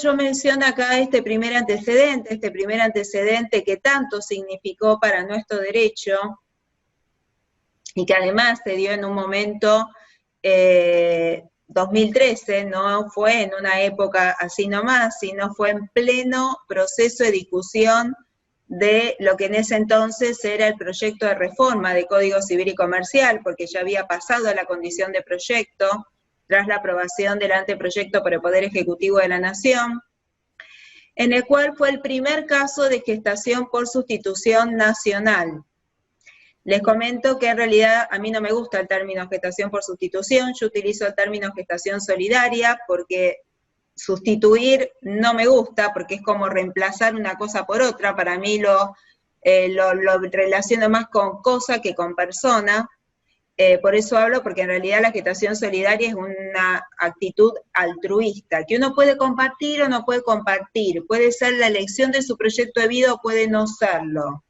yo menciono acá este primer antecedente que tanto significó para nuestro derecho y que además se dio en un momento 2013, no fue en una época así nomás, sino fue en pleno proceso de discusión de lo que en ese entonces era el proyecto de reforma de Código Civil y Comercial, porque ya había pasado a la condición de proyecto tras la aprobación del anteproyecto por el Poder Ejecutivo de la Nación, en el cual fue el primer caso de gestación por sustitución nacional. Les comento que en realidad a mí no me gusta el término gestación por sustitución, yo utilizo el término gestación solidaria porque sustituir no me gusta, porque es como reemplazar una cosa por otra. Para mí lo relaciono más con cosa que con persona, por eso hablo, porque en realidad la gestación solidaria es una actitud altruista, que uno puede compartir o no puede compartir, puede ser la elección de su proyecto de vida o puede no serlo.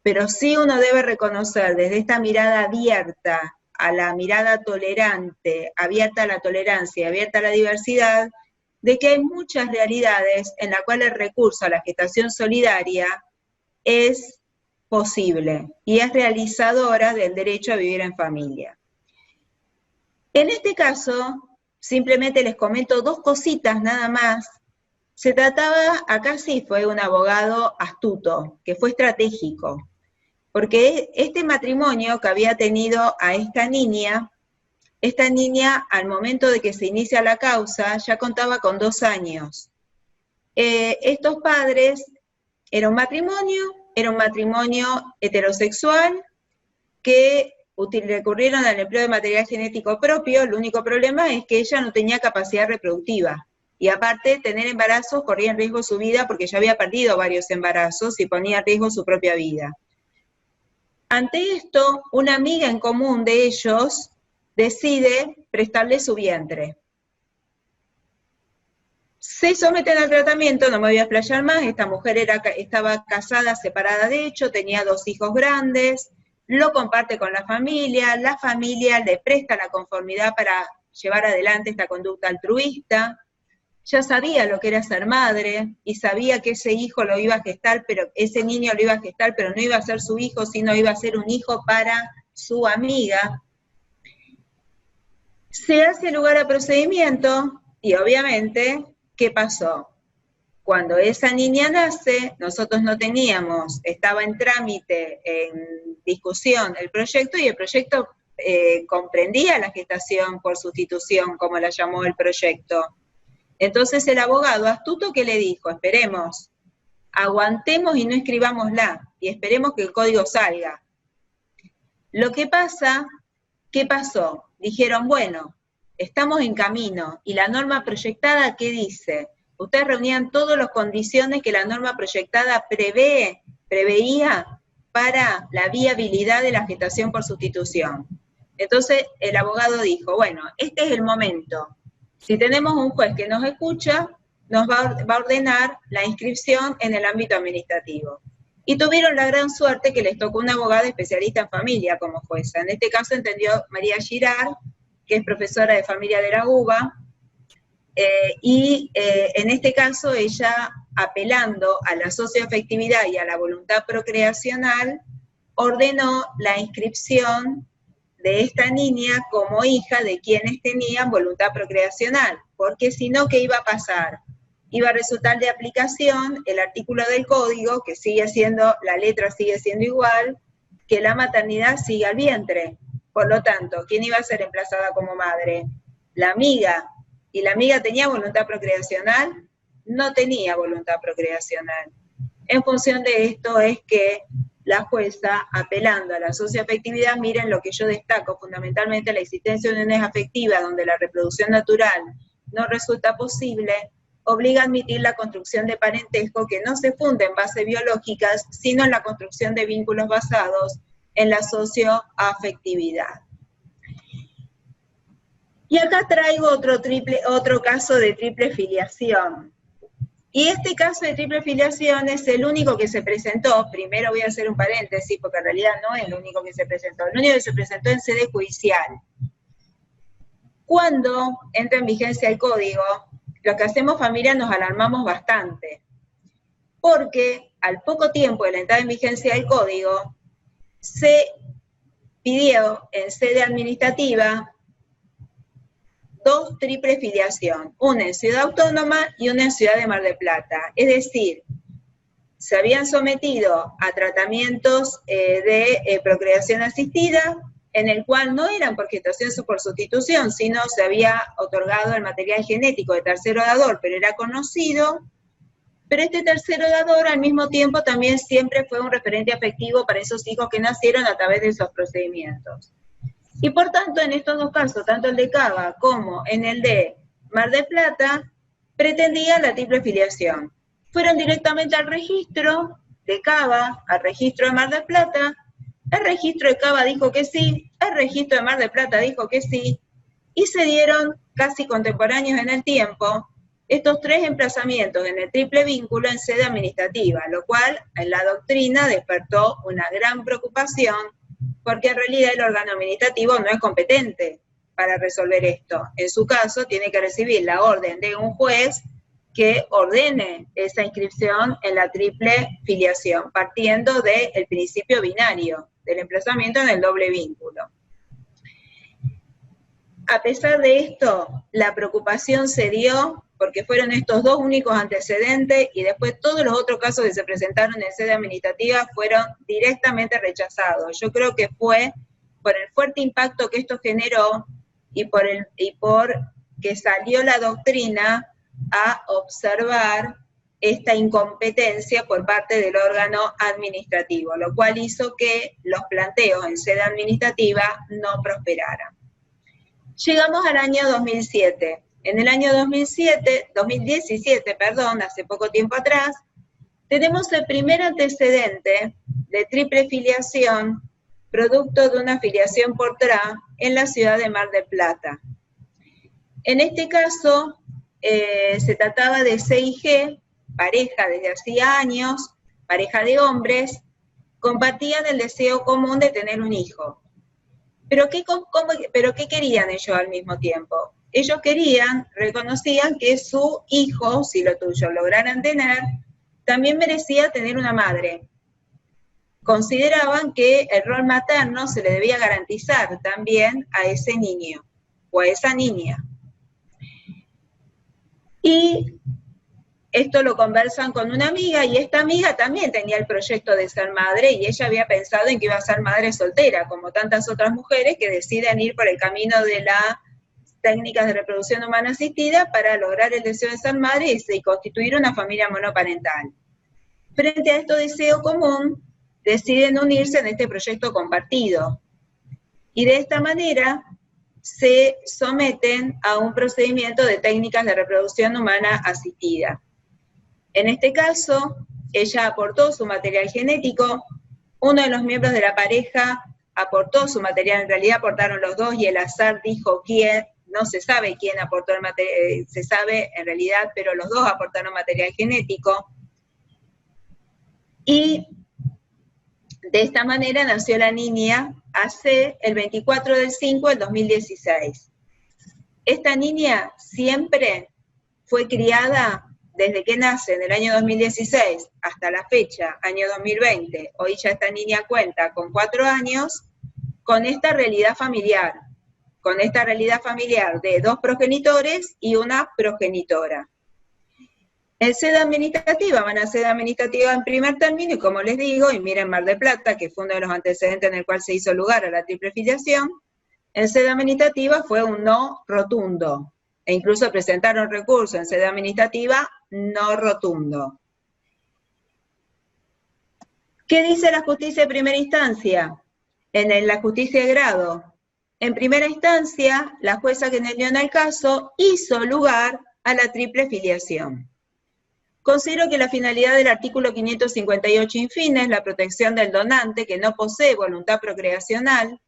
Pero sí uno debe reconocer desde esta mirada abierta a la mirada tolerante, abierta a la tolerancia, abierta a la diversidad, de que hay muchas realidades en las cuales el recurso a la gestación solidaria es posible y es realizadora del derecho a vivir en familia. En este caso, simplemente les comento dos cositas nada más. Se trataba, acá sí fue un abogado astuto, que fue estratégico, porque este matrimonio que había tenido a esta niña al momento de que se inicia la causa ya contaba con 2 años. Estos padres era un matrimonio heterosexual que recurrieron al empleo de material genético propio. El único problema es que ella no tenía capacidad reproductiva. Y aparte, tener embarazos corría en riesgo su vida porque ya había perdido varios embarazos y ponía en riesgo su propia vida. Ante esto, una amiga en común de ellos decide prestarle su vientre. Se someten al tratamiento, no me voy a explayar más, esta mujer estaba casada, separada de hecho, tenía 2 hijos grandes, lo comparte con la familia le presta la conformidad para llevar adelante esta conducta altruista. Ya sabía lo que era ser madre y sabía que ese hijo lo iba a gestar, pero ese niño lo iba a gestar, pero no iba a ser su hijo, sino iba a ser un hijo para su amiga. Se hace lugar a procedimiento y obviamente, ¿qué pasó? Cuando esa niña nace, nosotros no teníamos, estaba en trámite, en discusión el proyecto, y el proyecto comprendía la gestación por sustitución, como la llamó el proyecto. Entonces el abogado astuto, ¿qué le dijo? Esperemos aguantemos y no escribámosla, y esperemos que el código salga. Lo que pasa, ¿qué pasó? Dijeron, bueno, estamos en camino, y la norma proyectada, ¿qué dice? Ustedes reunían todas las condiciones que la norma proyectada preveía para la viabilidad de la gestación por sustitución. Entonces el abogado dijo, bueno, este es el momento. Si tenemos un juez que nos escucha, nos va a ordenar la inscripción en el ámbito administrativo. Y tuvieron la gran suerte que les tocó una abogada especialista en familia como jueza. En este caso entendió María Girard, que es profesora de familia de la UBA, en este caso ella, apelando a la socioafectividad y a la voluntad procreacional, ordenó la inscripción de esta niña como hija de quienes tenían voluntad procreacional, porque si no, ¿qué iba a pasar? Iba a resultar de aplicación el artículo del código, que sigue siendo, la letra sigue siendo igual, que la maternidad sigue al vientre. Por lo tanto, ¿quién iba a ser emplazada como madre? La amiga. ¿Y la amiga tenía voluntad procreacional? No tenía voluntad procreacional. En función de esto es que la jueza, apelando a la socioafectividad, miren lo que yo destaco, fundamentalmente la existencia de uniones afectivas donde la reproducción natural no resulta posible, obliga a admitir la construcción de parentesco que no se funda en bases biológicas, sino en la construcción de vínculos basados en la socioafectividad. Y acá traigo otro caso de triple filiación. Y este caso de triple filiación es el único que se presentó, primero voy a hacer un paréntesis, porque en realidad no es el único que se presentó, el único que se presentó en sede judicial. Cuando entra en vigencia el código, los que hacemos familia nos alarmamos bastante, porque al poco tiempo de la entrada en vigencia del código, se pidió en sede administrativa dos triple filiación, una en Ciudad Autónoma y una en Ciudad de Mar del Plata. Es decir, se habían sometido a tratamientos de procreación asistida, en el cual no eran por gestación o por sustitución, sino se había otorgado el material genético de tercero dador, pero era conocido, pero este tercero dador al mismo tiempo también siempre fue un referente afectivo para esos hijos que nacieron a través de esos procedimientos. Y por tanto, en estos dos casos, tanto el de Cava como en el de Mar del Plata, pretendían la triple filiación. Fueron directamente al registro de Cava, al registro de Mar del Plata, el registro de Cava dijo que sí, el registro de Mar del Plata dijo que sí, y se dieron casi contemporáneos en el tiempo estos tres emplazamientos en el triple vínculo en sede administrativa, lo cual en la doctrina despertó una gran preocupación, porque en realidad el órgano administrativo no es competente para resolver esto. En su caso, tiene que recibir la orden de un juez que ordene esa inscripción en la triple filiación, partiendo del principio binario, del emplazamiento en el doble vínculo. A pesar de esto, la preocupación se dio porque fueron estos dos únicos antecedentes y después todos los otros casos que se presentaron en sede administrativa fueron directamente rechazados. Yo creo que fue por el fuerte impacto que esto generó y por que salió la doctrina a observar esta incompetencia por parte del órgano administrativo, lo cual hizo que los planteos en sede administrativa no prosperaran. Llegamos al año 2007. En el año 2017, hace poco tiempo atrás, tenemos el primer antecedente de triple filiación, producto de una filiación por TRA en la ciudad de Mar del Plata. En este caso, se trataba de C&G, pareja desde hacía años, pareja de hombres, compartían el deseo común de tener un hijo. ¿Pero qué querían ellos al mismo tiempo? Ellos reconocían que su hijo, si lo lograran tener, también merecía tener una madre. Consideraban que el rol materno se le debía garantizar también a ese niño o a esa niña. Y esto lo conversan con una amiga, y esta amiga también tenía el proyecto de ser madre, y ella había pensado en que iba a ser madre soltera, como tantas otras mujeres que deciden ir por el camino de las técnicas de reproducción humana asistida para lograr el deseo de ser madre y constituir una familia monoparental. Frente a este deseo común, deciden unirse en este proyecto compartido. Y de esta manera se someten a un procedimiento de técnicas de reproducción humana asistida. En este caso, ella aportó su material genético, uno de los miembros de la pareja aportó su material, en realidad aportaron los dos y el azar dijo quién, no se sabe quién aportó el material, se sabe en realidad, pero los dos aportaron material genético. Y de esta manera nació la niña AC el 24 del 5 del 2016. Esta niña siempre fue criada desde que nace, en el año 2016, hasta la fecha, año 2020. Hoy ya esta niña cuenta con 4 años, con esta realidad familiar de 2 progenitores y una progenitora. En sede administrativa, van a sede administrativa en primer término, y como les digo, y miren Mar del Plata, que fue uno de los antecedentes en el cual se hizo lugar a la triple filiación, en sede administrativa fue un no rotundo, e incluso presentaron recurso en sede administrativa no rotundo. ¿Qué dice la justicia de primera instancia? En la justicia de grado. En primera instancia, la jueza que entendió en el caso hizo lugar a la triple filiación. Considero que la finalidad del artículo 558 infine es la protección del donante que no posee voluntad procreacional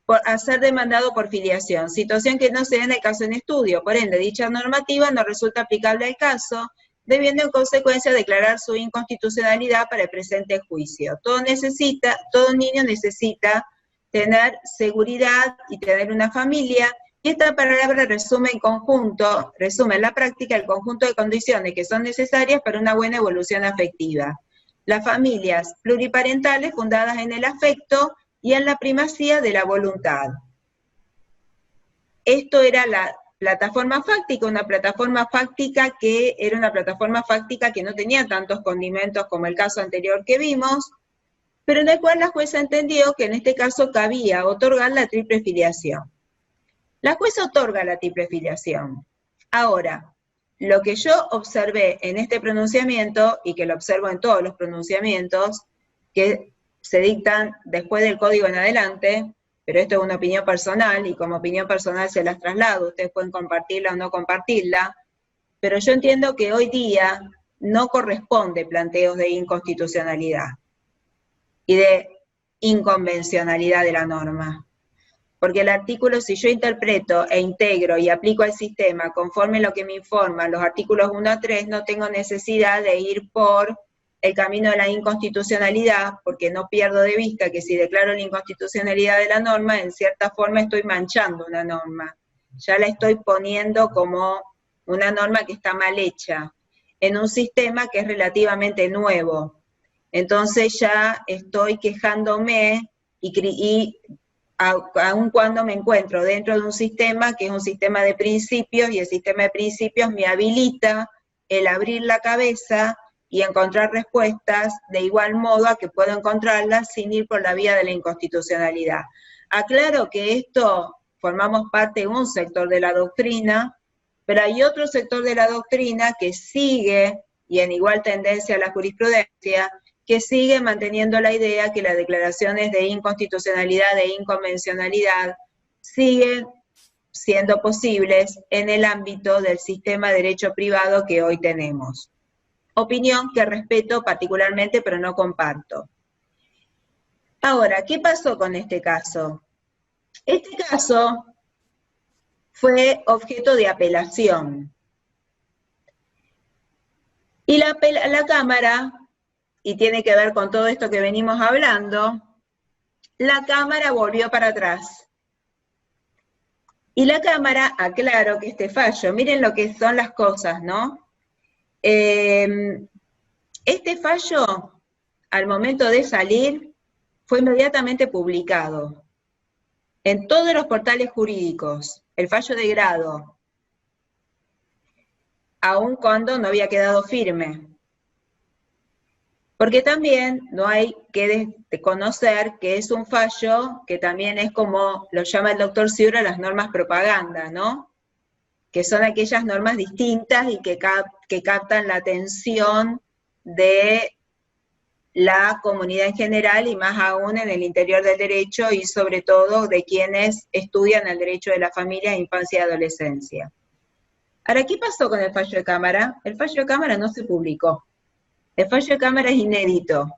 por ser demandado por filiación, situación que no se da en el caso en estudio. Por ende, dicha normativa no resulta aplicable al caso, debiendo en consecuencia declarar su inconstitucionalidad para el presente juicio. Todo niño necesita tener seguridad y tener una familia, y esta palabra resume en la práctica el conjunto de condiciones que son necesarias para una buena evolución afectiva. Las familias pluriparentales fundadas en el afecto y en la primacía de la voluntad. Esto era la plataforma fáctica, una plataforma fáctica que no tenía tantos condimentos como el caso anterior que vimos, pero en el cual la jueza entendió que en este caso cabía otorgar la triple filiación. La jueza otorga la triple filiación. Ahora, lo que yo observé en este pronunciamiento, y que lo observo en todos los pronunciamientos que se dictan después del código en adelante, pero esto es una opinión personal, y como opinión personal se las traslado, ustedes pueden compartirla o no compartirla, pero yo entiendo que hoy día no corresponde planteos de inconstitucionalidad y de inconvencionalidad de la norma. Porque el artículo, si yo interpreto e integro y aplico al sistema conforme lo que me informan los artículos 1 a 3, no tengo necesidad de ir por el camino de la inconstitucionalidad, porque no pierdo de vista que si declaro la inconstitucionalidad de la norma, en cierta forma estoy manchando una norma. Ya la estoy poniendo como una norma que está mal hecha, en un sistema que es relativamente nuevo. Entonces ya estoy quejándome y aun cuando me encuentro dentro de un sistema que es un sistema de principios, y el sistema de principios me habilita el abrir la cabeza y encontrar respuestas de igual modo a que puedo encontrarlas sin ir por la vía de la inconstitucionalidad. Aclaro que esto formamos parte de un sector de la doctrina, pero hay otro sector de la doctrina que sigue, y en igual tendencia a la jurisprudencia, que sigue manteniendo la idea que las declaraciones de inconstitucionalidad e inconvencionalidad siguen siendo posibles en el ámbito del sistema de derecho privado que hoy tenemos. Opinión que respeto particularmente, pero no comparto. Ahora, ¿qué pasó con este caso? Este caso fue objeto de apelación. Y la Cámara, y tiene que ver con todo esto que venimos hablando, la Cámara volvió para atrás. Y la Cámara aclaró que este fallo, miren lo que son las cosas, ¿no? Este fallo, al momento de salir, fue inmediatamente publicado en todos los portales jurídicos, el fallo de grado, aun cuando no había quedado firme. Porque también no hay que conocer que es un fallo que también es como lo llama el doctor Ciura las normas propaganda, ¿no? Que son aquellas normas distintas y que captan la atención de la comunidad en general y más aún en el interior del derecho y sobre todo de quienes estudian el derecho de la familia, infancia y adolescencia. Ahora, ¿qué pasó con el fallo de Cámara? El fallo de Cámara no se publicó. El fallo de Cámara es inédito.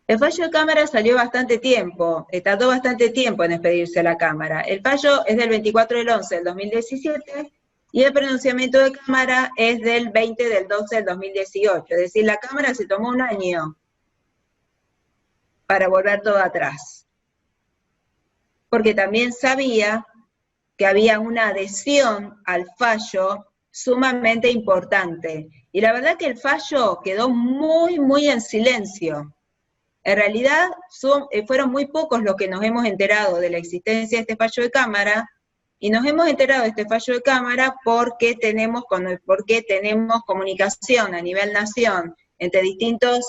El fallo de Cámara salió bastante tiempo, tardó bastante tiempo en expedirse a la Cámara. El fallo es del 24 del 11 del 2017 y el pronunciamiento de Cámara es del 20 del 12 del 2018. Es decir, la Cámara se tomó un año para volver todo atrás. Porque también sabía que había una adhesión al fallo sumamente importante. Y la verdad que el fallo quedó muy en silencio. En realidad fueron muy pocos los que nos hemos enterado de la existencia de este fallo de Cámara, y nos hemos enterado de este fallo de Cámara porque tenemos comunicación a nivel nación entre distintos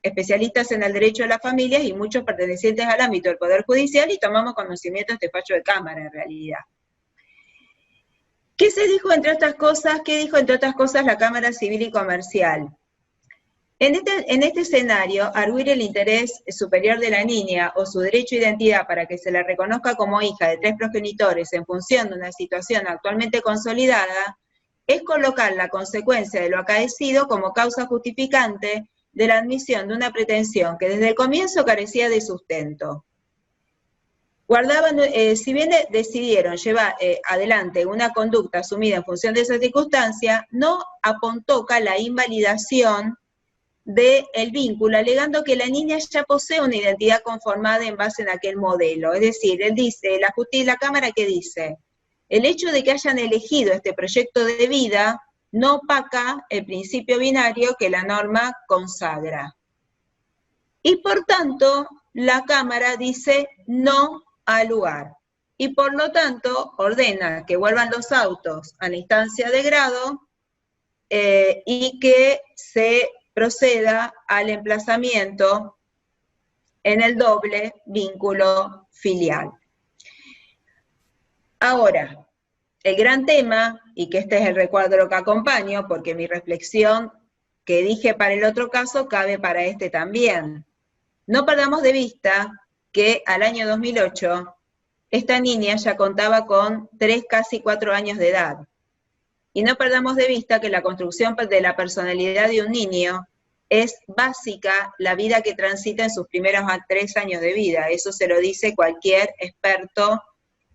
especialistas en el derecho de las familias y muchos pertenecientes al ámbito del Poder Judicial, y tomamos conocimiento de este fallo de Cámara en realidad. ¿Qué se dijo entre otras cosas? ¿Qué dijo entre otras cosas la Cámara Civil y Comercial? En este escenario, arguir el interés superior de la niña o su derecho a identidad para que se la reconozca como hija de 3 progenitores en función de una situación actualmente consolidada, es colocar la consecuencia de lo acaecido como causa justificante de la admisión de una pretensión que desde el comienzo carecía de sustento. Si bien decidieron llevar adelante una conducta asumida en función de esa circunstancia, no apontoca la invalidación del vínculo, alegando que la niña ya posee una identidad conformada en base en aquel modelo. Es decir, él dice, la Cámara, ¿qué dice? El hecho de que hayan elegido este proyecto de vida no opaca el principio binario que la norma consagra. Y por tanto, la Cámara dice no al lugar. Y por lo tanto, ordena que vuelvan los autos a la instancia de grado y que se proceda al emplazamiento en el doble vínculo filial. Ahora, el gran tema, y que este es el recuadro que acompaño, porque mi reflexión que dije para el otro caso cabe para este también. No perdamos de vista que al año 2008, esta niña ya contaba con 3, casi 4 años de edad. Y no perdamos de vista que la construcción de la personalidad de un niño es básica la vida que transita en sus primeros 3 años de vida. Eso se lo dice cualquier experto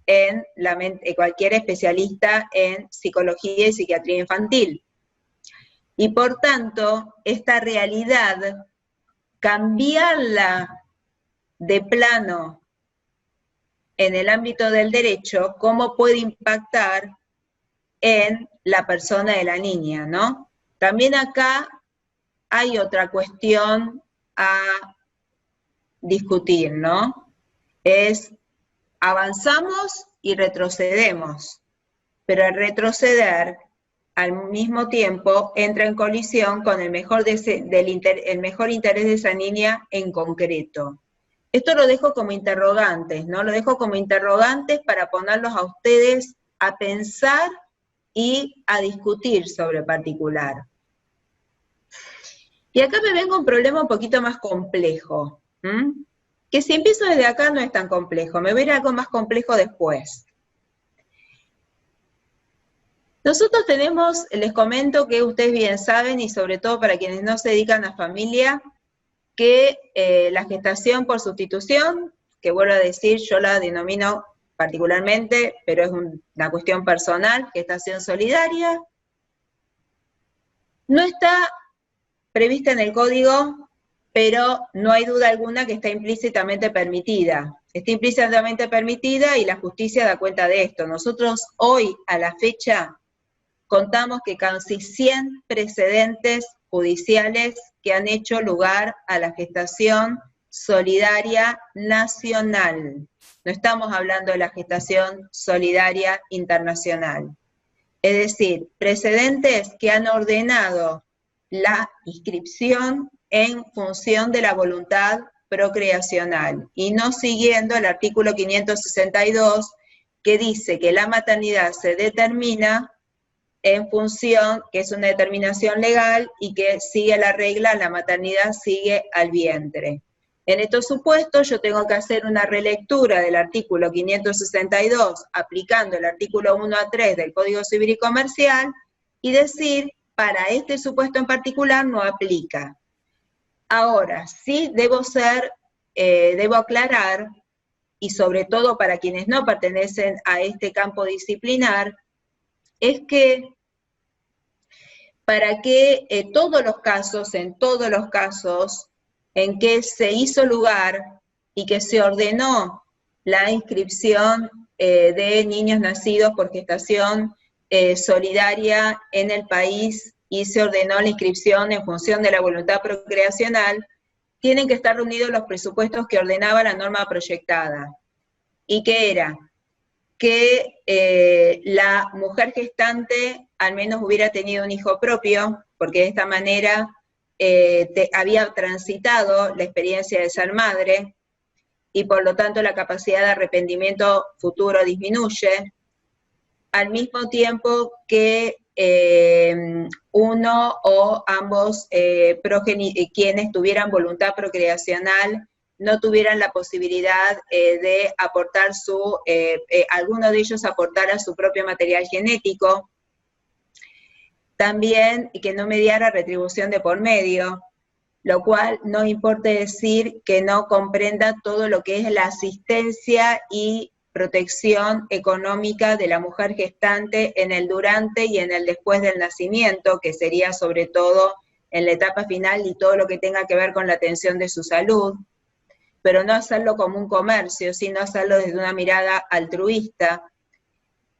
en la mente, cualquier especialista en psicología y psiquiatría infantil. Y por tanto, esta realidad, cambiarla de plano en el ámbito del derecho, ¿cómo puede impactar en la persona de la niña, ¿no? También acá hay otra cuestión a discutir, ¿no? Es, avanzamos y retrocedemos, pero el retroceder al mismo tiempo entra en colisión con el mejor interés de esa niña en concreto. Esto lo dejo como interrogantes, ¿no? Lo dejo como interrogantes para ponerlos a ustedes a pensar y a discutir sobre particular. Y acá me vengo a un problema un poquito más complejo, que si empiezo desde acá no es tan complejo, me voy a ir a algo más complejo después. Nosotros tenemos, les comento que ustedes bien saben, y sobre todo para quienes no se dedican a familia, que la gestación por sustitución, que vuelvo a decir, yo la denomino particularmente, pero es una cuestión personal, gestación solidaria, no está prevista en el código, pero no hay duda alguna que está implícitamente permitida. Está implícitamente permitida y la justicia da cuenta de esto. Nosotros hoy, a la fecha, contamos que casi 100 precedentes judiciales que han hecho lugar a la gestación solidaria nacional. No estamos hablando de la gestación solidaria internacional. Es decir, precedentes que han ordenado la inscripción en función de la voluntad procreacional y no siguiendo el artículo 562 que dice que la maternidad se determina en función, que es una determinación legal y que sigue la regla, la maternidad sigue al vientre. En estos supuestos yo tengo que hacer una relectura del artículo 562, aplicando el artículo 1 a 3 del Código Civil y Comercial, y decir, para este supuesto en particular no aplica. Ahora, sí debo aclarar, y sobre todo para quienes no pertenecen a este campo disciplinar, es que para que en todos los casos en que se hizo lugar y que se ordenó la inscripción de niños nacidos por gestación solidaria en el país y se ordenó la inscripción en función de la voluntad procreacional, tienen que estar reunidos los presupuestos que ordenaba la norma proyectada. ¿Y qué era? Que la mujer gestante al menos hubiera tenido un hijo propio, porque de esta manera había transitado la experiencia de ser madre, y por lo tanto la capacidad de arrepentimiento futuro disminuye, al mismo tiempo que uno o ambos quienes tuvieran voluntad procreacional no tuvieran la posibilidad de aportar alguno de ellos aportara su propio material genético. También que no mediara retribución de por medio, lo cual no importa decir que no comprenda todo lo que es la asistencia y protección económica de la mujer gestante en el durante y en el después del nacimiento, que sería sobre todo en la etapa final y todo lo que tenga que ver con la atención de su salud, pero no hacerlo como un comercio, sino hacerlo desde una mirada altruista,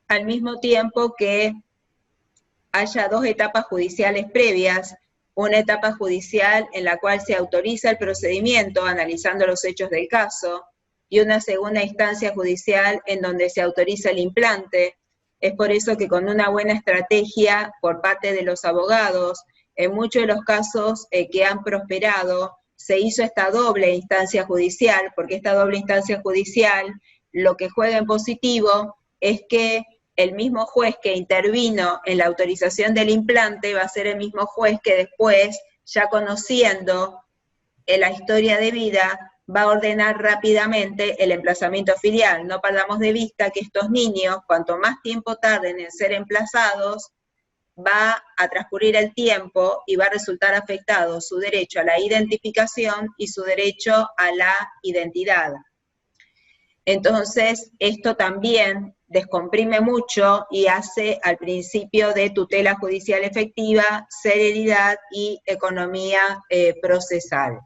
al mismo tiempo que haya dos etapas judiciales previas, una etapa judicial en la cual se autoriza el procedimiento analizando los hechos del caso, y una segunda instancia judicial en donde se autoriza el implante. Es por eso que con una buena estrategia por parte de los abogados, en muchos de los casos que han prosperado, se hizo esta doble instancia judicial, porque esta doble instancia judicial lo que juega en positivo es que el mismo juez que intervino en la autorización del implante va a ser el mismo juez que después, ya conociendo la historia de vida, va a ordenar rápidamente el emplazamiento filial. No perdamos de vista que estos niños, cuanto más tiempo tarden en ser emplazados, va a transcurrir el tiempo y va a resultar afectado su derecho a la identificación y su derecho a la identidad. Entonces, esto también descomprime mucho y hace al principio de tutela judicial efectiva, celeridad y economía procesal.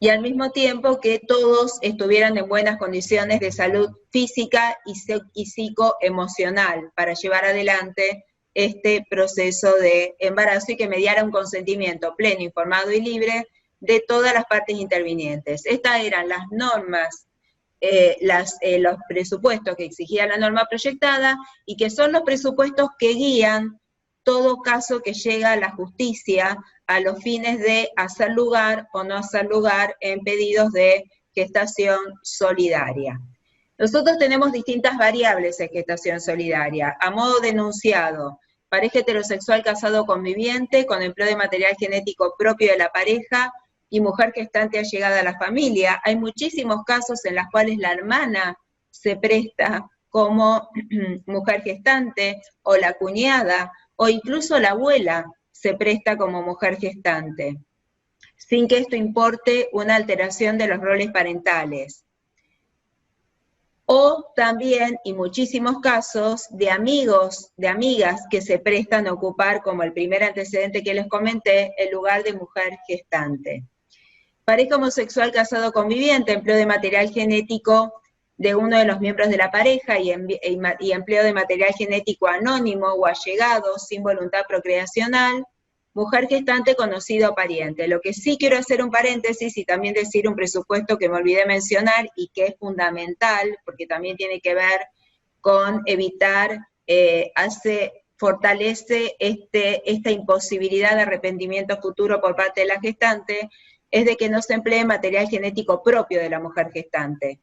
Y al mismo tiempo que todos estuvieran en buenas condiciones de salud física y psicoemocional para llevar adelante este proceso de embarazo y que mediara un consentimiento pleno, informado y libre de todas las partes intervinientes. Estas eran las normas, los presupuestos que exigía la norma proyectada y que son los presupuestos que guían todo caso que llega a la justicia a los fines de hacer lugar o no hacer lugar en pedidos de gestación solidaria. Nosotros tenemos distintas variables en gestación solidaria. A modo de enunciado, pareja heterosexual casado conviviente con empleo de material genético propio de la pareja y mujer gestante allegada a la familia. Hay muchísimos casos en los cuales la hermana se presta como mujer gestante, o la cuñada, o incluso la abuela se presta como mujer gestante, sin que esto importe una alteración de los roles parentales. O también, y muchísimos casos, de amigos, de amigas que se prestan a ocupar, como el primer antecedente que les comenté, el lugar de mujer gestante. Pareja homosexual casado conviviente, empleo de material genético de uno de los miembros de la pareja y empleo de material genético anónimo o allegado sin voluntad procreacional, mujer gestante, conocido o pariente. Lo que sí quiero hacer un paréntesis y también decir un presupuesto que me olvidé mencionar y que es fundamental, porque también tiene que ver con evitar, fortalece esta imposibilidad de arrepentimiento futuro por parte de la gestante, es de que no se emplee material genético propio de la mujer gestante.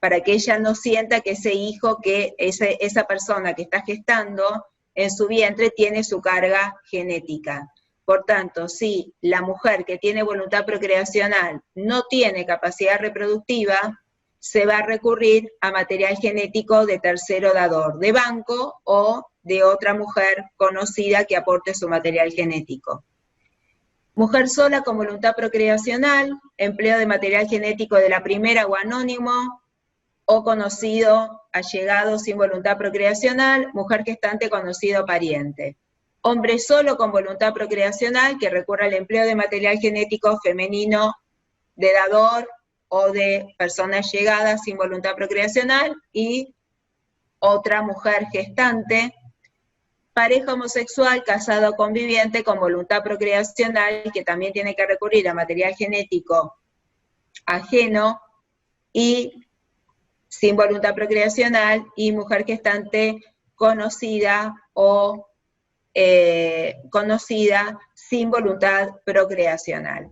para que ella no sienta que ese hijo, que esa persona que está gestando en su vientre tiene su carga genética. Por tanto, si la mujer que tiene voluntad procreacional no tiene capacidad reproductiva, se va a recurrir a material genético de tercero dador, de banco o de otra mujer conocida que aporte su material genético. Mujer sola con voluntad procreacional, empleo de material genético de la primera o anónimo, o conocido, allegado sin voluntad procreacional, mujer gestante, conocido, pariente. Hombre solo con voluntad procreacional que recurra al empleo de material genético femenino de dador o de personas llegadas sin voluntad procreacional, y otra mujer gestante. Pareja homosexual, casado o conviviente con voluntad procreacional que también tiene que recurrir a material genético ajeno y sin voluntad procreacional, y mujer gestante conocida o conocida sin voluntad procreacional.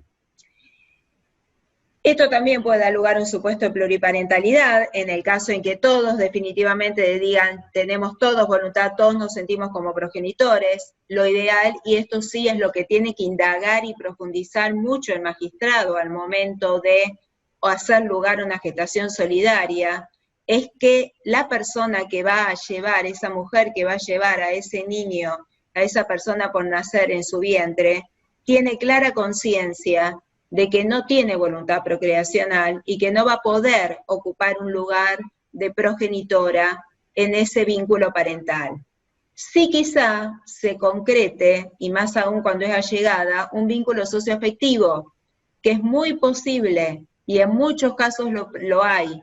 Esto también puede dar lugar a un supuesto de pluriparentalidad, en el caso en que todos definitivamente digan, tenemos todos voluntad, todos nos sentimos como progenitores. Lo ideal, y esto sí es lo que tiene que indagar y profundizar mucho el magistrado al momento de hacer lugar a una gestación solidaria, es que la persona que va a llevar, esa mujer que va a llevar a ese niño, a esa persona por nacer en su vientre, tiene clara conciencia de que no tiene voluntad procreacional y que no va a poder ocupar un lugar de progenitora en ese vínculo parental. Sí, quizá se concrete, y más aún cuando es allegada, un vínculo socioafectivo, que es muy posible, y en muchos casos lo hay,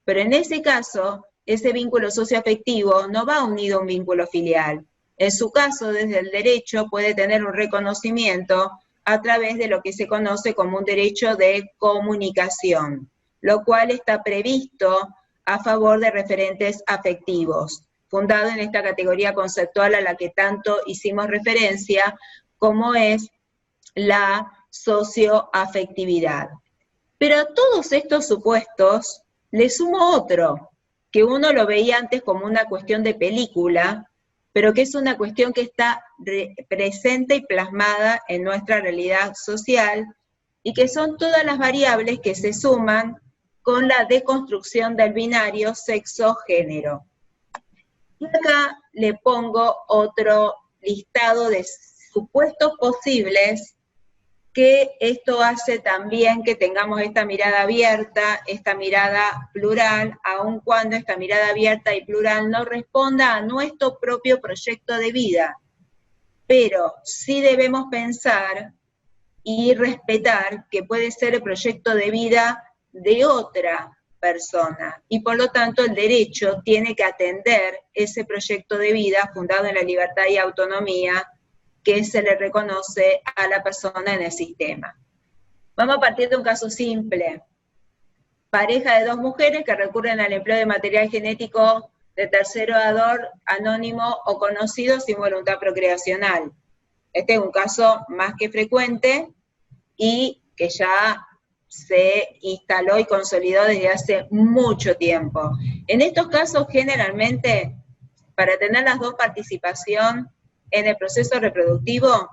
pero en ese caso, ese vínculo socioafectivo no va unido a un vínculo filial. En su caso, desde el derecho puede tener un reconocimiento a través de lo que se conoce como un derecho de comunicación, lo cual está previsto a favor de referentes afectivos, fundado en esta categoría conceptual a la que tanto hicimos referencia, como es la socioafectividad. Pero a todos estos supuestos le sumo otro, que uno lo veía antes como una cuestión de película, pero que es una cuestión que está presente y plasmada en nuestra realidad social, y que son todas las variables que se suman con la deconstrucción del binario sexo-género. Y acá le pongo otro listado de supuestos posibles, que esto hace también que tengamos esta mirada abierta, esta mirada plural, aun cuando esta mirada abierta y plural no responda a nuestro propio proyecto de vida. Pero sí debemos pensar y respetar que puede ser el proyecto de vida de otra persona, y por lo tanto el derecho tiene que atender ese proyecto de vida fundado en la libertad y autonomía que se le reconoce a la persona en el sistema. Vamos a partir de un caso simple. Pareja de dos mujeres que recurren al empleo de material genético de tercero dador, anónimo o conocido sin voluntad procreacional. Este es un caso más que frecuente y que ya se instaló y consolidó desde hace mucho tiempo. En estos casos, generalmente, para tener las dos participación en el proceso reproductivo,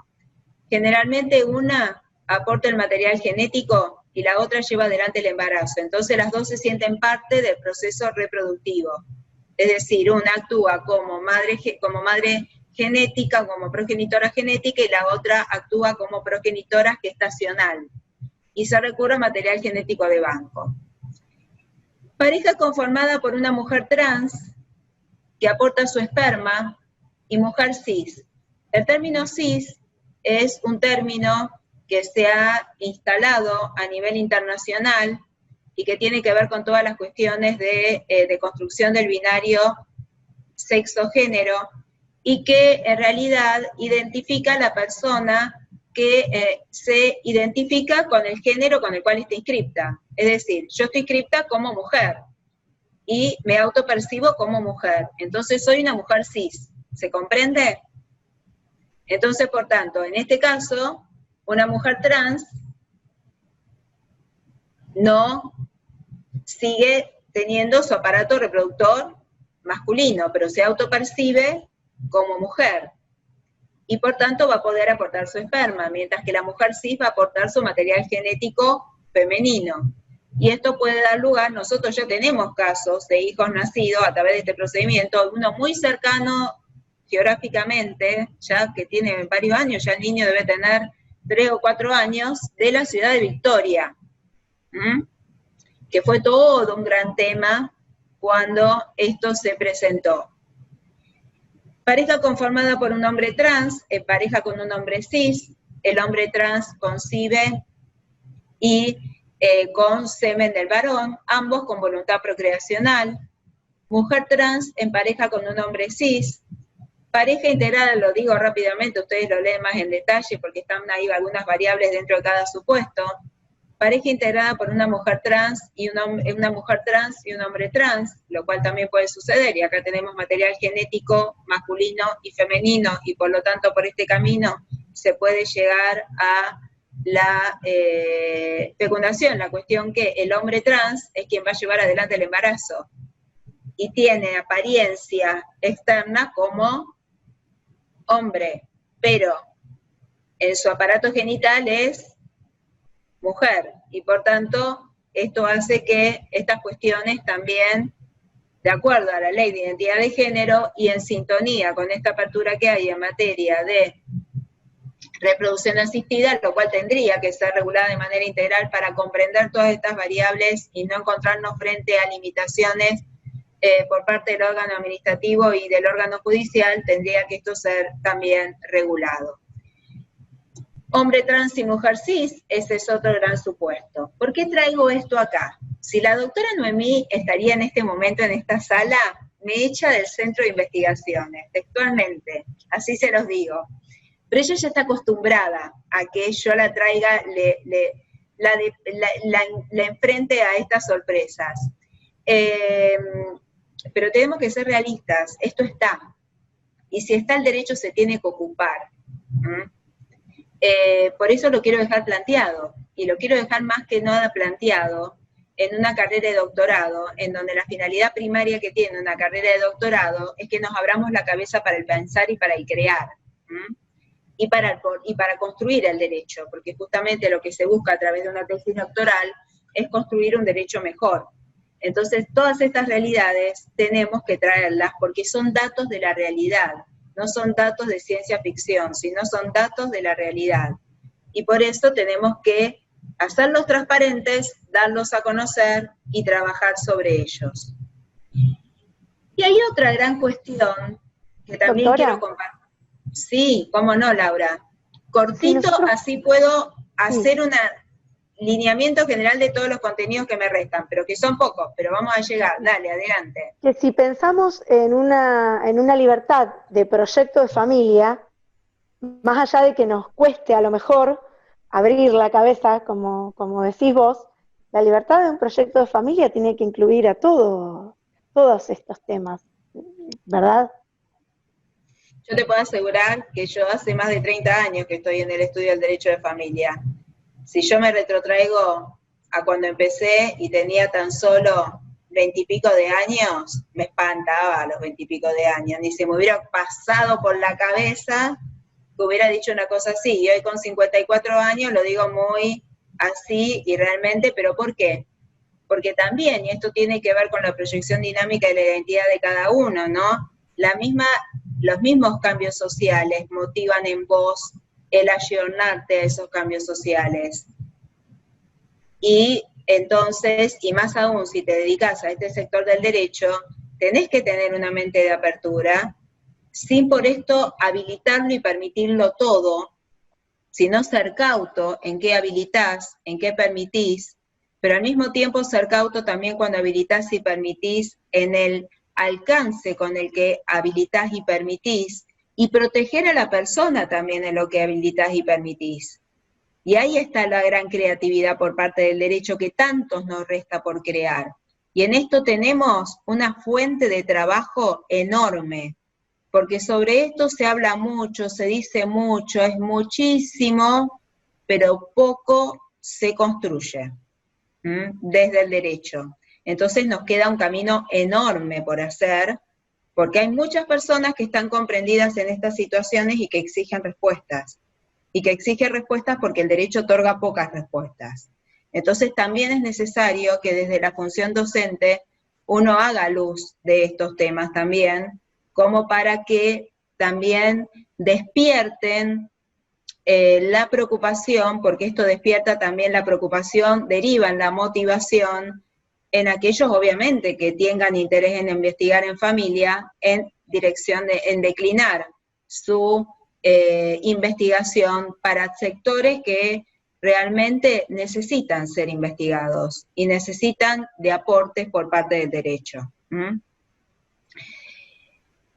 generalmente una aporta el material genético y la otra lleva adelante el embarazo. Entonces las dos se sienten parte del proceso reproductivo. Es decir, una actúa como madre genética, como progenitora genética, y la otra actúa como progenitora gestacional. Y se recurre a material genético de banco. Pareja conformada por una mujer trans que aporta su esperma y mujer cis. El término cis es un término que se ha instalado a nivel internacional y que tiene que ver con todas las cuestiones de construcción del binario sexo-género, y que en realidad identifica a la persona que se identifica con el género con el cual está inscripta. Es decir, yo estoy inscripta como mujer y me autopercibo como mujer, entonces soy una mujer cis. ¿Se comprende? Entonces, por tanto, en este caso, una mujer trans no sigue teniendo su aparato reproductor masculino, pero se autopercibe como mujer. Y por tanto va a poder aportar su esperma, mientras que la mujer cis va a aportar su material genético femenino. Y esto puede dar lugar, nosotros ya tenemos casos de hijos nacidos a través de este procedimiento, uno muy cercano geográficamente, ya que tiene varios años, ya el niño debe tener 3 o 4 años, de la ciudad de Victoria, que fue todo un gran tema cuando esto se presentó. Pareja conformada por un hombre trans, pareja con un hombre cis, el hombre trans concibe y con semen del varón, ambos con voluntad procreacional. Mujer trans en pareja con un hombre cis. Pareja integrada, lo digo rápidamente, ustedes lo leen más en detalle porque están ahí algunas variables dentro de cada supuesto. Pareja integrada por una mujer trans y una mujer trans y un hombre trans, lo cual también puede suceder, y acá tenemos material genético masculino y femenino, y por lo tanto por este camino se puede llegar a la fecundación. La cuestión que el hombre trans es quien va a llevar adelante el embarazo, y tiene apariencia externa como hombre, pero en su aparato genital es mujer, y por tanto esto hace que estas cuestiones también, de acuerdo a la ley de identidad de género y en sintonía con esta apertura que hay en materia de reproducción asistida, lo cual tendría que ser regulada de manera integral para comprender todas estas variables y no encontrarnos frente a limitaciones por parte del órgano administrativo y del órgano judicial, tendría que esto ser también regulado. Hombre trans y mujer cis, ese es otro gran supuesto. ¿Por qué traigo esto acá? Si la doctora Noemí estaría en este momento en esta sala, me echa del centro de investigaciones, textualmente, así se los digo. Pero ella ya está acostumbrada a que yo la traiga, la enfrente a estas sorpresas. Pero tenemos que ser realistas, esto está. Y si está el derecho se tiene que ocupar. Por eso lo quiero dejar planteado, y lo quiero dejar más que nada planteado en una carrera de doctorado, en donde la finalidad primaria que tiene una carrera de doctorado es que nos abramos la cabeza para el pensar y para el crear, y para construir el derecho, porque justamente lo que se busca a través de una tesis doctoral es construir un derecho mejor. Entonces, todas estas realidades tenemos que traerlas porque son datos de la realidad. No son datos de ciencia ficción, sino son datos de la realidad. Y por eso tenemos que hacerlos transparentes, darlos a conocer y trabajar sobre ellos. Y hay otra gran cuestión que también quiero compartir. Sí, cómo no, Laura. Cortito, así puedo hacer un lineamiento general de todos los contenidos que me restan, pero que son pocos, pero vamos a llegar. Dale, adelante. Que si pensamos en una libertad de proyecto de familia, más allá de que nos cueste a lo mejor abrir la cabeza, como decís vos, la libertad de un proyecto de familia tiene que incluir a todos estos temas, ¿verdad? Yo te puedo asegurar que yo hace más de 30 años que estoy en el estudio del derecho de familia. Si yo me retrotraigo a cuando empecé y tenía tan solo 20 y pico de años, me espantaba a los 20 y pico de años, ni se me hubiera pasado por la cabeza que hubiera dicho una cosa así, y hoy con 54 años lo digo muy así y realmente, ¿pero por qué? Porque también, y esto tiene que ver con la proyección dinámica de la identidad de cada uno, ¿no? Los mismos cambios sociales motivan en vos el ayornarte a esos cambios sociales. Y entonces, y más aún si te dedicas a este sector del derecho, tenés que tener una mente de apertura, sin por esto habilitarlo y permitirlo todo, sino ser cauto en qué habilitás, en qué permitís, pero al mismo tiempo ser cauto también cuando habilitás y permitís en el alcance con el que habilitás y permitís, y proteger a la persona también en lo que habilitás y permitís. Y ahí está la gran creatividad por parte del derecho que tantos nos resta por crear. Y en esto tenemos una fuente de trabajo enorme, porque sobre esto se habla mucho, se dice mucho, es muchísimo, pero poco se construye desde el derecho. Entonces nos queda un camino enorme por hacer, porque hay muchas personas que están comprendidas en estas situaciones y que exigen respuestas. Y que exigen respuestas porque el derecho otorga pocas respuestas. Entonces también es necesario que desde la función docente uno haga luz de estos temas también, como para que también despierten la preocupación, porque esto despierta también la preocupación, deriva en la motivación en aquellos obviamente que tengan interés en investigar en familia, en dirección en declinar su investigación para sectores que realmente necesitan ser investigados y necesitan de aportes por parte del derecho.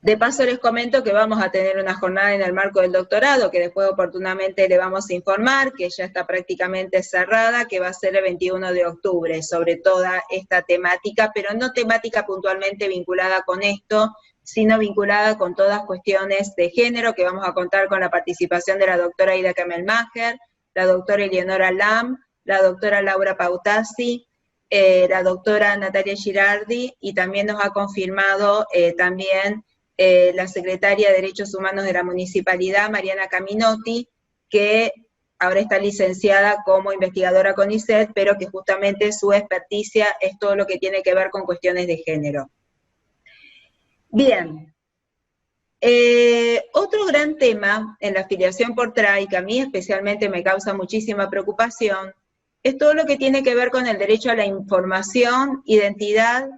De paso les comento que vamos a tener una jornada en el marco del doctorado, que después oportunamente le vamos a informar, que ya está prácticamente cerrada, que va a ser el 21 de octubre, sobre toda esta temática, pero no temática puntualmente vinculada con esto, sino vinculada con todas cuestiones de género, que vamos a contar con la participación de la doctora Ida Kamelmacher, la doctora Eleonora Lam, la doctora Laura Pautasi, la doctora Natalia Girardi, y también nos ha confirmado también la secretaria de Derechos Humanos de la Municipalidad, Mariana Caminotti, que ahora está licenciada como investigadora con ICET, pero que justamente su experticia es todo lo que tiene que ver con cuestiones de género. Bien, otro gran tema en la filiación por TRAI, que a mí especialmente me causa muchísima preocupación, es todo lo que tiene que ver con el derecho a la información, identidad.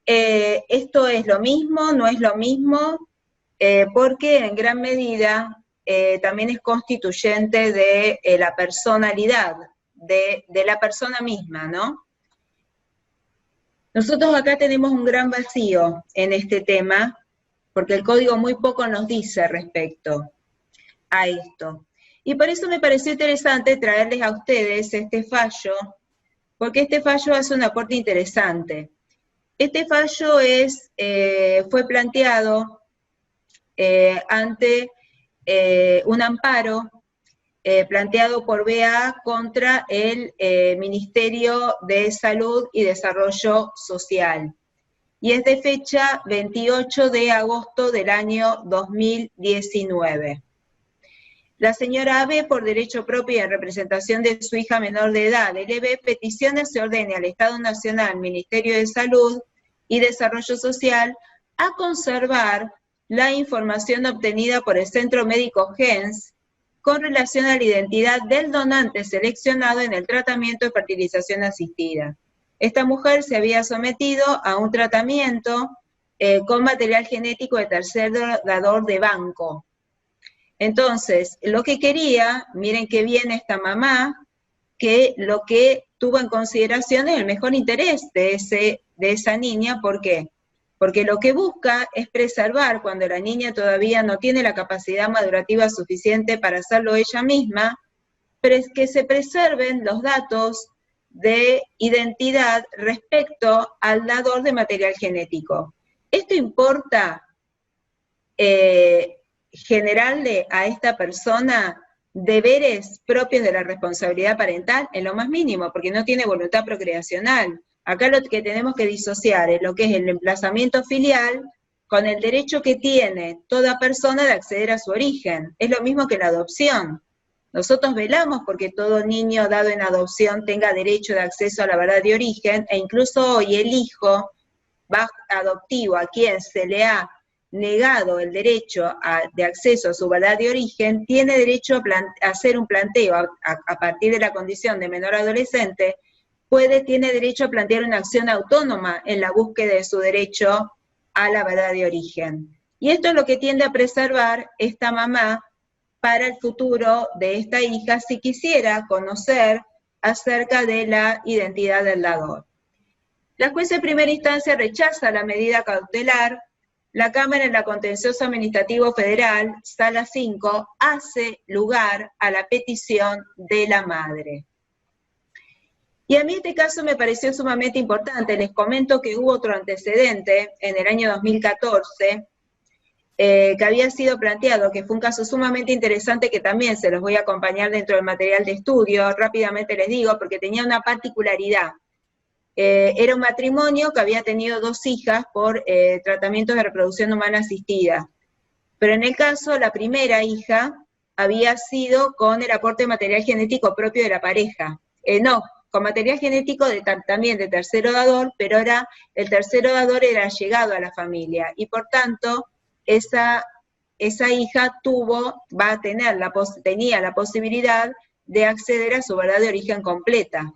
Esto es lo mismo, no es lo mismo, porque en gran medida también es constituyente de la personalidad, de la persona misma, ¿no? Nosotros acá tenemos un gran vacío en este tema, porque el código muy poco nos dice respecto a esto. Y por eso me pareció interesante traerles a ustedes este fallo, porque este fallo hace un aporte interesante. Este fallo fue planteado ante un amparo planteado por BA contra el Ministerio de Salud y Desarrollo Social. Y es de fecha 28 de agosto del año 2019. La señora AB, por derecho propio y en representación de su hija menor de edad, LB, peticiona se ordene al Estado Nacional, Ministerio de Salud y Desarrollo Social, a conservar la información obtenida por el Centro Médico GENS con relación a la identidad del donante seleccionado en el tratamiento de fertilización asistida. Esta mujer se había sometido a un tratamiento con material genético de tercer dador de banco. Entonces, lo que quería, miren qué bien esta mamá, que lo que tuvo en consideración es el mejor interés de esa niña. ¿Por qué? Porque lo que busca es preservar, cuando la niña todavía no tiene la capacidad madurativa suficiente para hacerlo ella misma, pero es que se preserven los datos de identidad respecto al dador de material genético. Esto importa generarle a esta persona deberes propios de la responsabilidad parental en lo más mínimo, porque no tiene voluntad procreacional. Acá lo que tenemos que disociar es lo que es el emplazamiento filial con el derecho que tiene toda persona de acceder a su origen. Es lo mismo que la adopción. Nosotros velamos porque todo niño dado en adopción tenga derecho de acceso a la verdad de origen, e incluso hoy el hijo adoptivo a quien se le ha negado el derecho de acceso a su verdad de origen, tiene derecho a hacer un planteo a partir de la condición de menor adolescente, tiene derecho a plantear una acción autónoma en la búsqueda de su derecho a la verdad de origen. Y esto es lo que tiende a preservar esta mamá para el futuro de esta hija, si quisiera conocer acerca de la identidad del dador. La jueza de primera instancia rechaza la medida cautelar. La Cámara en la Contencioso Administrativo Federal, Sala 5, hace lugar a la petición de la madre. Y a mí este caso me pareció sumamente importante. Les comento que hubo otro antecedente en el año 2014, que había sido planteado, que fue un caso sumamente interesante que también se los voy a acompañar dentro del material de estudio. Rápidamente les digo, porque tenía una particularidad. era un matrimonio que había tenido 2 hijas por tratamientos de reproducción humana asistida. Pero en el caso, la primera hija había sido con el aporte de material genético propio de la pareja. No, con material genético también de tercero dador, pero el tercero dador era llegado a la familia, y por tanto, esa hija tenía la posibilidad de acceder a su verdad de origen completa.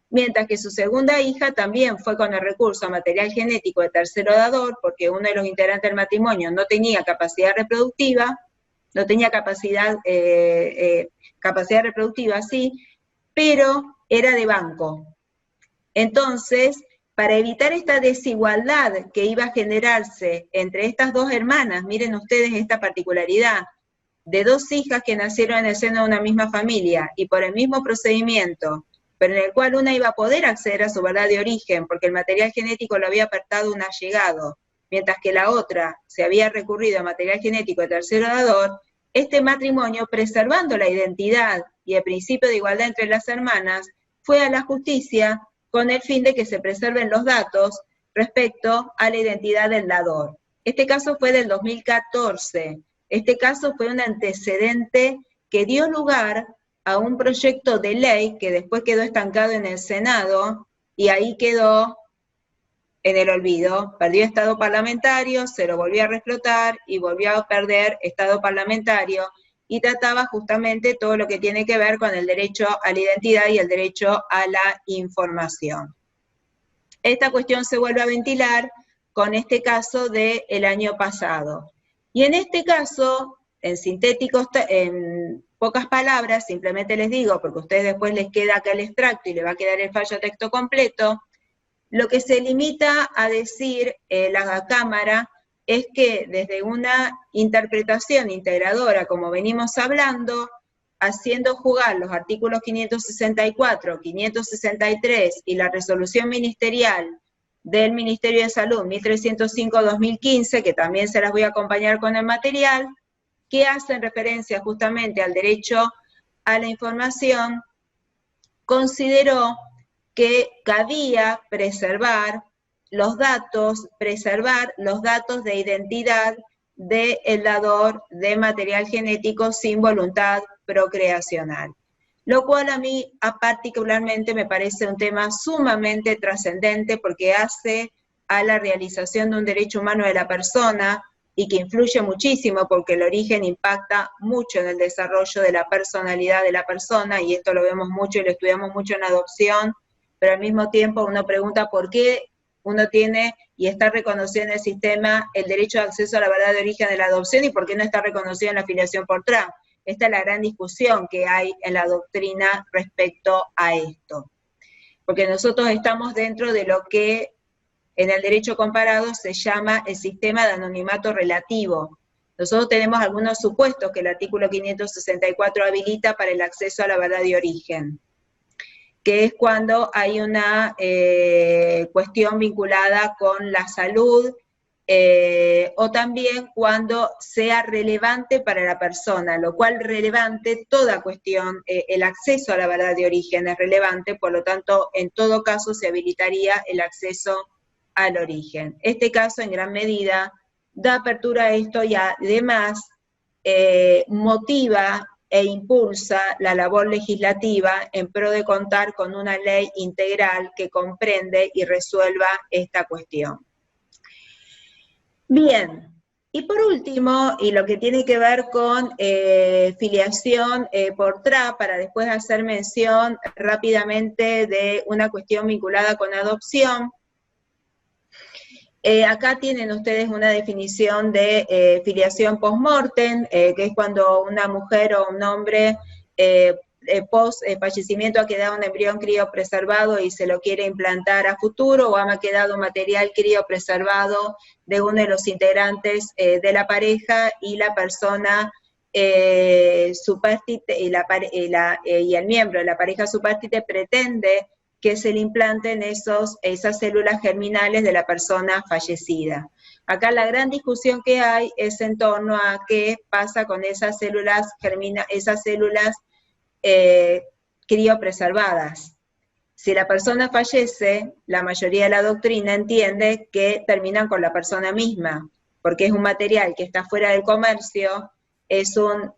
Mientras que su segunda hija también fue con el recurso a material genético de tercero dador, porque uno de los integrantes del matrimonio no tenía capacidad reproductiva, capacidad reproductiva, sí, pero era de banco. Entonces, para evitar esta desigualdad que iba a generarse entre estas 2 hermanas, miren ustedes esta particularidad, de 2 hijas que nacieron en el seno de una misma familia, y por el mismo procedimiento, pero en el cual una iba a poder acceder a su verdad de origen, porque el material genético lo había apartado un allegado, mientras que la otra se había recurrido a material genético de tercero dador, este matrimonio, preservando la identidad y el principio de igualdad entre las hermanas, fue a la justicia con el fin de que se preserven los datos respecto a la identidad del dador. Este caso fue del 2014. Este caso fue un antecedente que dio lugar a un proyecto de ley que después quedó estancado en el Senado y ahí quedó en el olvido. Perdió estado parlamentario, se lo volvió a reflotar y volvió a perder estado parlamentario, y trataba justamente todo lo que tiene que ver con el derecho a la identidad y el derecho a la información. Esta cuestión se vuelve a ventilar con este caso del año pasado. Y en este caso, en pocas palabras, simplemente les digo, porque a ustedes después les queda acá el extracto y les va a quedar el fallo texto completo, lo que se limita a decir la Cámara es que desde una interpretación integradora, como venimos hablando, haciendo jugar los artículos 564, 563 y la resolución ministerial del Ministerio de Salud 1305-2015, que también se las voy a acompañar con el material, que hacen referencia justamente al derecho a la información, consideró que cabía preservar los datos de identidad del dador de material genético sin voluntad procreacional. Lo cual a mí particularmente me parece un tema sumamente trascendente, porque hace a la realización de un derecho humano de la persona y que influye muchísimo, porque el origen impacta mucho en el desarrollo de la personalidad de la persona, y esto lo vemos mucho y lo estudiamos mucho en adopción, pero al mismo tiempo uno pregunta por qué uno tiene y está reconocido en el sistema el derecho de acceso a la verdad de origen de la adopción y por qué no está reconocido en la filiación por trans. Esta es la gran discusión que hay en la doctrina respecto a esto. Porque nosotros estamos dentro de lo que en el derecho comparado se llama el sistema de anonimato relativo. Nosotros tenemos algunos supuestos que el artículo 564 habilita para el acceso a la verdad de origen, que es cuando hay una cuestión vinculada con la salud, o también cuando sea relevante para la persona, lo cual relevante, toda cuestión, el acceso a la verdad de origen es relevante, por lo tanto, en todo caso se habilitaría el acceso al origen. Este caso, en gran medida, da apertura a esto y además motiva e impulsa la labor legislativa en pro de contar con una ley integral que comprende y resuelva esta cuestión. Bien, y por último, y lo que tiene que ver con filiación por TRA, para después hacer mención rápidamente de una cuestión vinculada con adopción. Acá tienen ustedes una definición de filiación post-mortem, que es cuando una mujer o un hombre post fallecimiento ha quedado un embrión criopreservado y se lo quiere implantar a futuro, o ha quedado material criopreservado de uno de los integrantes de la pareja y la persona supérstite y el miembro de la pareja supérstite pretende que se le implanten esas células germinales de la persona fallecida. Acá la gran discusión que hay es en torno a qué pasa con esas células criopreservadas. Si la persona fallece, la mayoría de la doctrina entiende que terminan con la persona misma, porque es un material que está fuera del comercio, tiene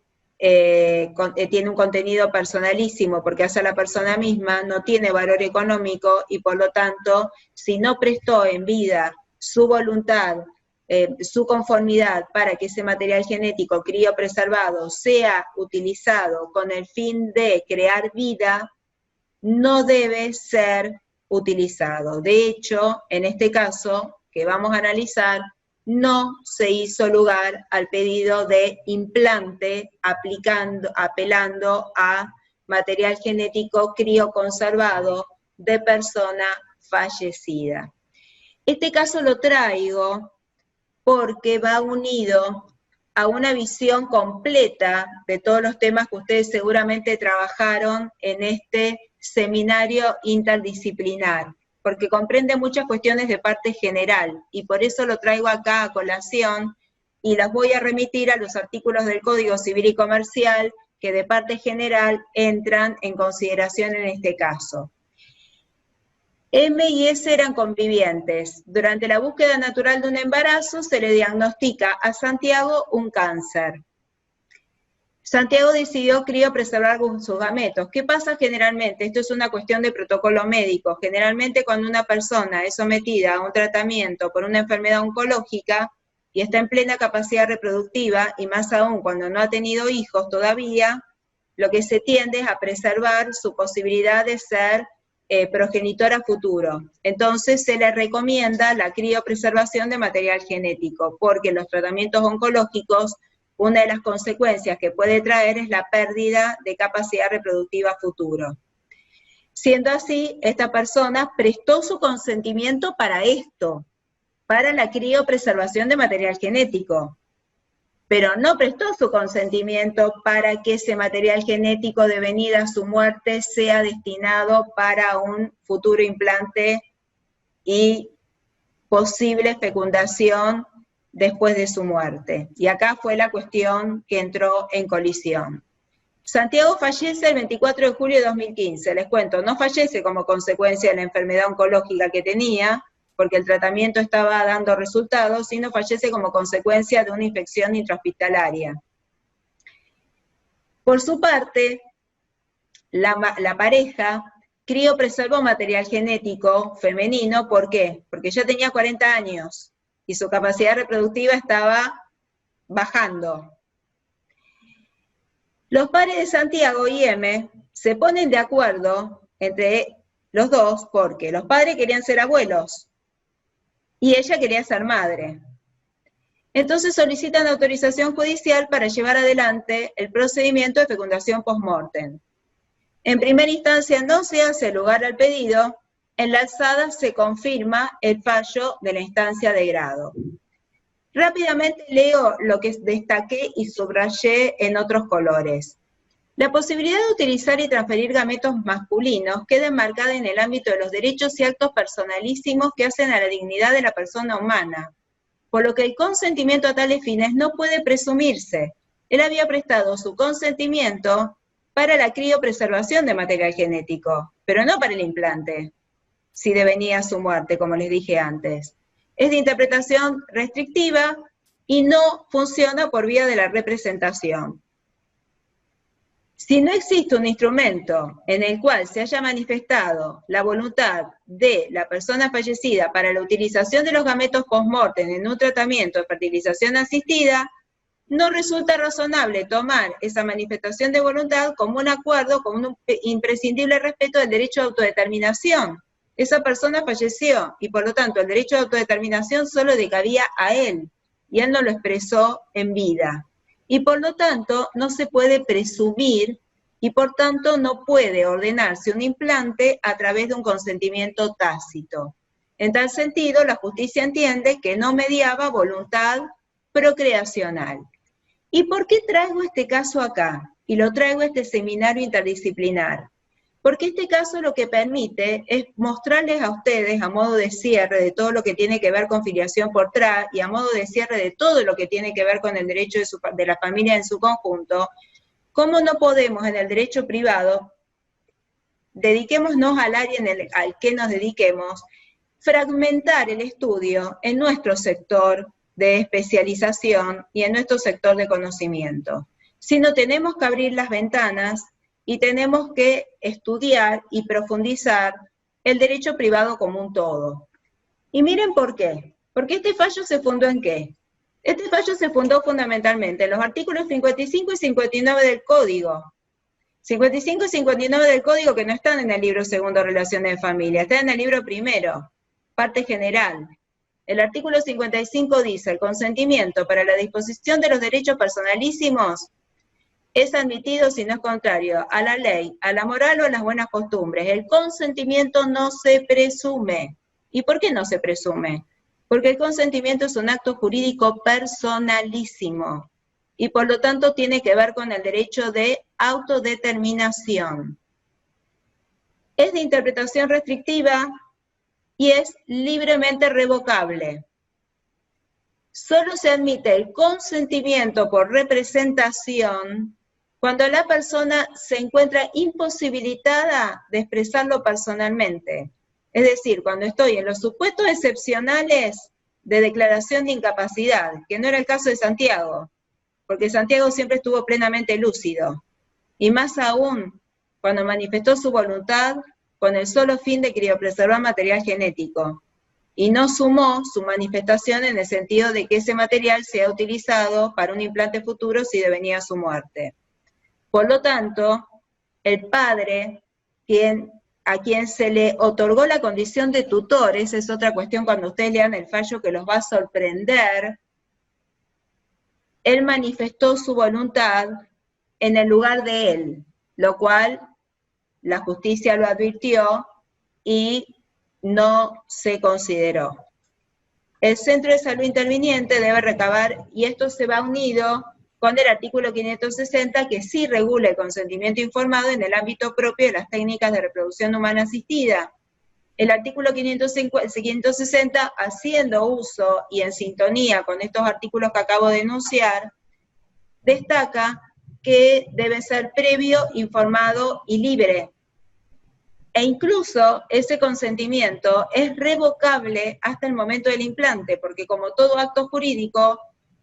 un contenido personalísimo porque hace a la persona misma, no tiene valor económico y por lo tanto, si no prestó en vida su voluntad, su conformidad para que ese material genético criopreservado sea utilizado con el fin de crear vida, no debe ser utilizado. De hecho, en este caso que vamos a analizar, no se hizo lugar al pedido de implante apelando a material genético crioconservado de persona fallecida. Este caso lo traigo porque va unido a una visión completa de todos los temas que ustedes seguramente trabajaron en este seminario interdisciplinar, porque comprende muchas cuestiones de parte general, y por eso lo traigo acá a colación, y las voy a remitir a los artículos del Código Civil y Comercial, que de parte general entran en consideración en este caso. M y S eran convivientes. Durante la búsqueda natural de un embarazo se le diagnostica a Santiago un cáncer. Santiago decidió criopreservar sus gametos. ¿Qué pasa generalmente? Esto es una cuestión de protocolo médico. Generalmente cuando una persona es sometida a un tratamiento por una enfermedad oncológica y está en plena capacidad reproductiva, y más aún cuando no ha tenido hijos todavía, lo que se tiende es a preservar su posibilidad de ser progenitor a futuro. Entonces se le recomienda la criopreservación de material genético, porque los tratamientos oncológicos, una de las consecuencias que puede traer es la pérdida de capacidad reproductiva a futuro. Siendo así, esta persona prestó su consentimiento para esto, para la criopreservación de material genético, pero no prestó su consentimiento para que ese material genético devenida a su muerte sea destinado para un futuro implante y posible fecundación después de su muerte. Y acá fue la cuestión que entró en colisión. Santiago fallece el 24 de julio de 2015, les cuento, no fallece como consecuencia de la enfermedad oncológica que tenía, porque el tratamiento estaba dando resultados, sino fallece como consecuencia de una infección intrahospitalaria. Por su parte, la pareja criopreservó material genético femenino, ¿por qué? Porque ya tenía 40 años y su capacidad reproductiva estaba bajando. Los padres de Santiago y M se ponen de acuerdo entre los dos porque los padres querían ser abuelos y ella quería ser madre. Entonces solicitan autorización judicial para llevar adelante el procedimiento de fecundación post-mortem. En primera instancia no se hace lugar al pedido, en la alzada se confirma el fallo de la instancia de grado. Rápidamente leo lo que destaqué y subrayé en otros colores. La posibilidad de utilizar y transferir gametos masculinos queda enmarcada en el ámbito de los derechos y actos personalísimos que hacen a la dignidad de la persona humana, por lo que el consentimiento a tales fines no puede presumirse. Él había prestado su consentimiento para la criopreservación de material genético, pero no para el implante, si devenía su muerte, como les dije antes. Es de interpretación restrictiva y no funciona por vía de la representación. Si no existe un instrumento en el cual se haya manifestado la voluntad de la persona fallecida para la utilización de los gametos post-mortem en un tratamiento de fertilización asistida, no resulta razonable tomar esa manifestación de voluntad como un acuerdo con un imprescindible respeto del derecho de autodeterminación. Esa persona falleció y por lo tanto el derecho de autodeterminación solo le cabía a él y él no lo expresó en vida. Y por lo tanto no se puede presumir y por tanto no puede ordenarse un implante a través de un consentimiento tácito. En tal sentido, la justicia entiende que no mediaba voluntad procreacional. ¿Y por qué traigo este caso acá? Y lo traigo a este seminario interdisciplinar. Porque este caso lo que permite es mostrarles a ustedes, a modo de cierre de todo lo que tiene que ver con filiación por TRA y a modo de cierre de todo lo que tiene que ver con el derecho de la familia en su conjunto, cómo no podemos en el derecho privado dediquémonos al área al que nos dediquemos, fragmentar el estudio en nuestro sector de especialización y en nuestro sector de conocimiento. Sino tenemos que abrir las ventanas y tenemos que estudiar y profundizar el derecho privado como un todo. Y miren por qué. Porque este fallo se fundó ¿en qué? Este fallo se fundó fundamentalmente en los artículos 55 y 59 del Código. 55 y 59 del Código que no están en el libro segundo, Relaciones de Familia, están en el libro primero, parte general. El artículo 55 dice, el consentimiento para la disposición de los derechos personalísimos es admitido si no es contrario a la ley, a la moral o a las buenas costumbres. El consentimiento no se presume. ¿Y por qué no se presume? Porque el consentimiento es un acto jurídico personalísimo y por lo tanto tiene que ver con el derecho de autodeterminación. Es de interpretación restrictiva y es libremente revocable. Solo se admite el consentimiento por representación cuando la persona se encuentra imposibilitada de expresarlo personalmente. Es decir, cuando estoy en los supuestos excepcionales de declaración de incapacidad, que no era el caso de Santiago, porque Santiago siempre estuvo plenamente lúcido, y más aún cuando manifestó su voluntad con el solo fin de criopreservar material genético, y no sumó su manifestación en el sentido de que ese material sea utilizado para un implante futuro si devenía su muerte. Por lo tanto, el padre, a quien se le otorgó la condición de tutor, esa es otra cuestión cuando ustedes lean el fallo que los va a sorprender, él manifestó su voluntad en el lugar de él, lo cual la justicia lo advirtió y no se consideró. El centro de salud interviniente debe recabar, y esto se va unido con el artículo 560, que sí regula el consentimiento informado en el ámbito propio de las técnicas de reproducción humana asistida. El artículo 560, haciendo uso y en sintonía con estos artículos que acabo de enunciar, destaca que debe ser previo, informado y libre. E incluso ese consentimiento es revocable hasta el momento del implante, porque como todo acto jurídico,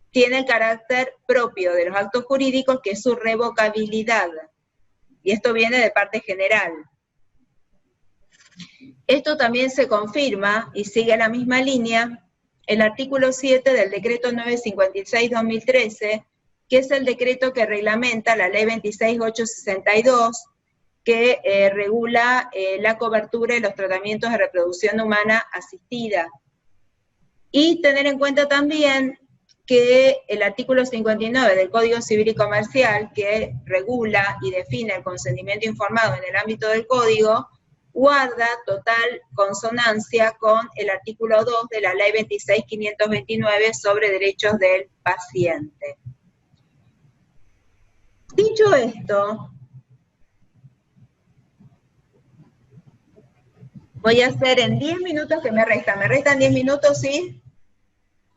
tiene el carácter propio de los actos jurídicos, que es su revocabilidad. Y esto viene de parte general. Esto también se confirma, y sigue la misma línea, el artículo 7 del decreto 956-2013, que es el decreto que reglamenta la ley 26862, que regula la cobertura de los tratamientos de reproducción humana asistida. Y tener en cuenta también que el artículo 59 del Código Civil y Comercial, que regula y define el consentimiento informado en el ámbito del Código, guarda total consonancia con el artículo 2 de la Ley 26.529 sobre derechos del paciente. Dicho esto, voy a hacer en 10 minutos que me restan. ¿Me restan 10 minutos, sí?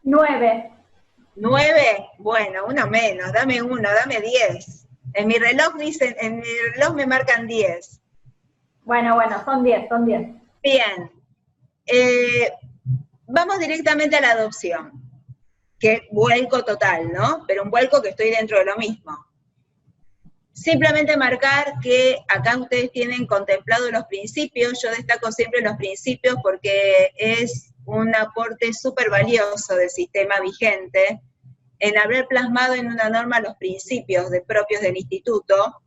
9. 9, bueno, uno menos, dame 10. En mi reloj me marcan 10. Bueno, son 10. Bien. Vamos directamente a la adopción. Que vuelco total, ¿no? Pero un vuelco que estoy dentro de lo mismo. Simplemente marcar que acá ustedes tienen contemplados los principios. Yo destaco siempre los principios porque es un aporte súper valioso del sistema vigente en haber plasmado en una norma los principios propios del instituto,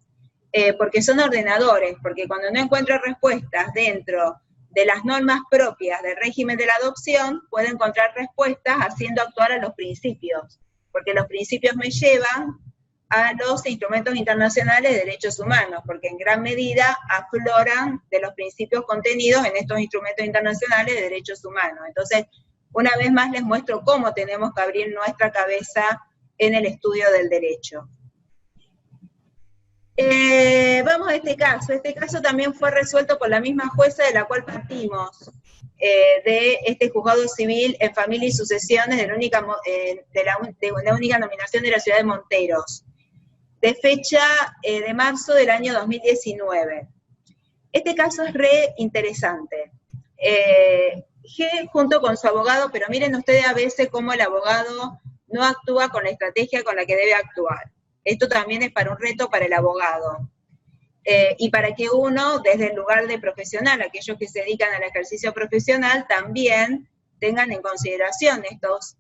porque son ordenadores, porque cuando no encuentro respuestas dentro de las normas propias del régimen de la adopción, puedo encontrar respuestas haciendo actuar a los principios, porque los principios me llevan a los instrumentos internacionales de derechos humanos, porque en gran medida afloran de los principios contenidos en estos instrumentos internacionales de derechos humanos. Entonces, una vez más les muestro cómo tenemos que abrir nuestra cabeza en el estudio del derecho. Vamos a este caso. Este caso también fue resuelto por la misma jueza de la cual partimos, de este juzgado civil en familia y sucesiones de una única nominación de la ciudad de Monteros, de fecha de marzo del año 2019. Este caso es re interesante. G junto con su abogado, pero miren ustedes a veces cómo el abogado no actúa con la estrategia con la que debe actuar. Esto también es para un reto para el abogado. Y para que uno, desde el lugar de profesional, aquellos que se dedican al ejercicio profesional, también tengan en consideración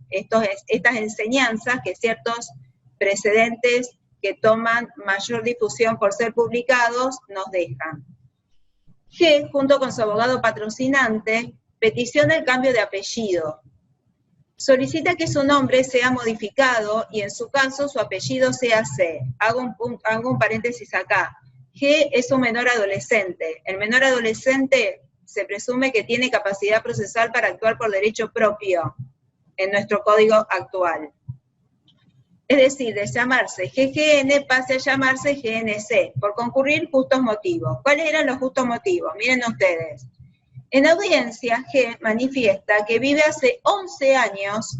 estas enseñanzas que ciertos precedentes que toman mayor difusión por ser publicados nos dejan. G, junto con su abogado patrocinante, peticiona el cambio de apellido. Solicita que su nombre sea modificado y en su caso su apellido sea C. Hago un paréntesis acá. G es un menor adolescente. El menor adolescente se presume que tiene capacidad procesal para actuar por derecho propio en nuestro código actual. Es decir, de llamarse GGN pase a llamarse GNC, por concurrir justos motivos. ¿Cuáles eran los justos motivos? Miren ustedes. En audiencia, G manifiesta que vive hace 11 años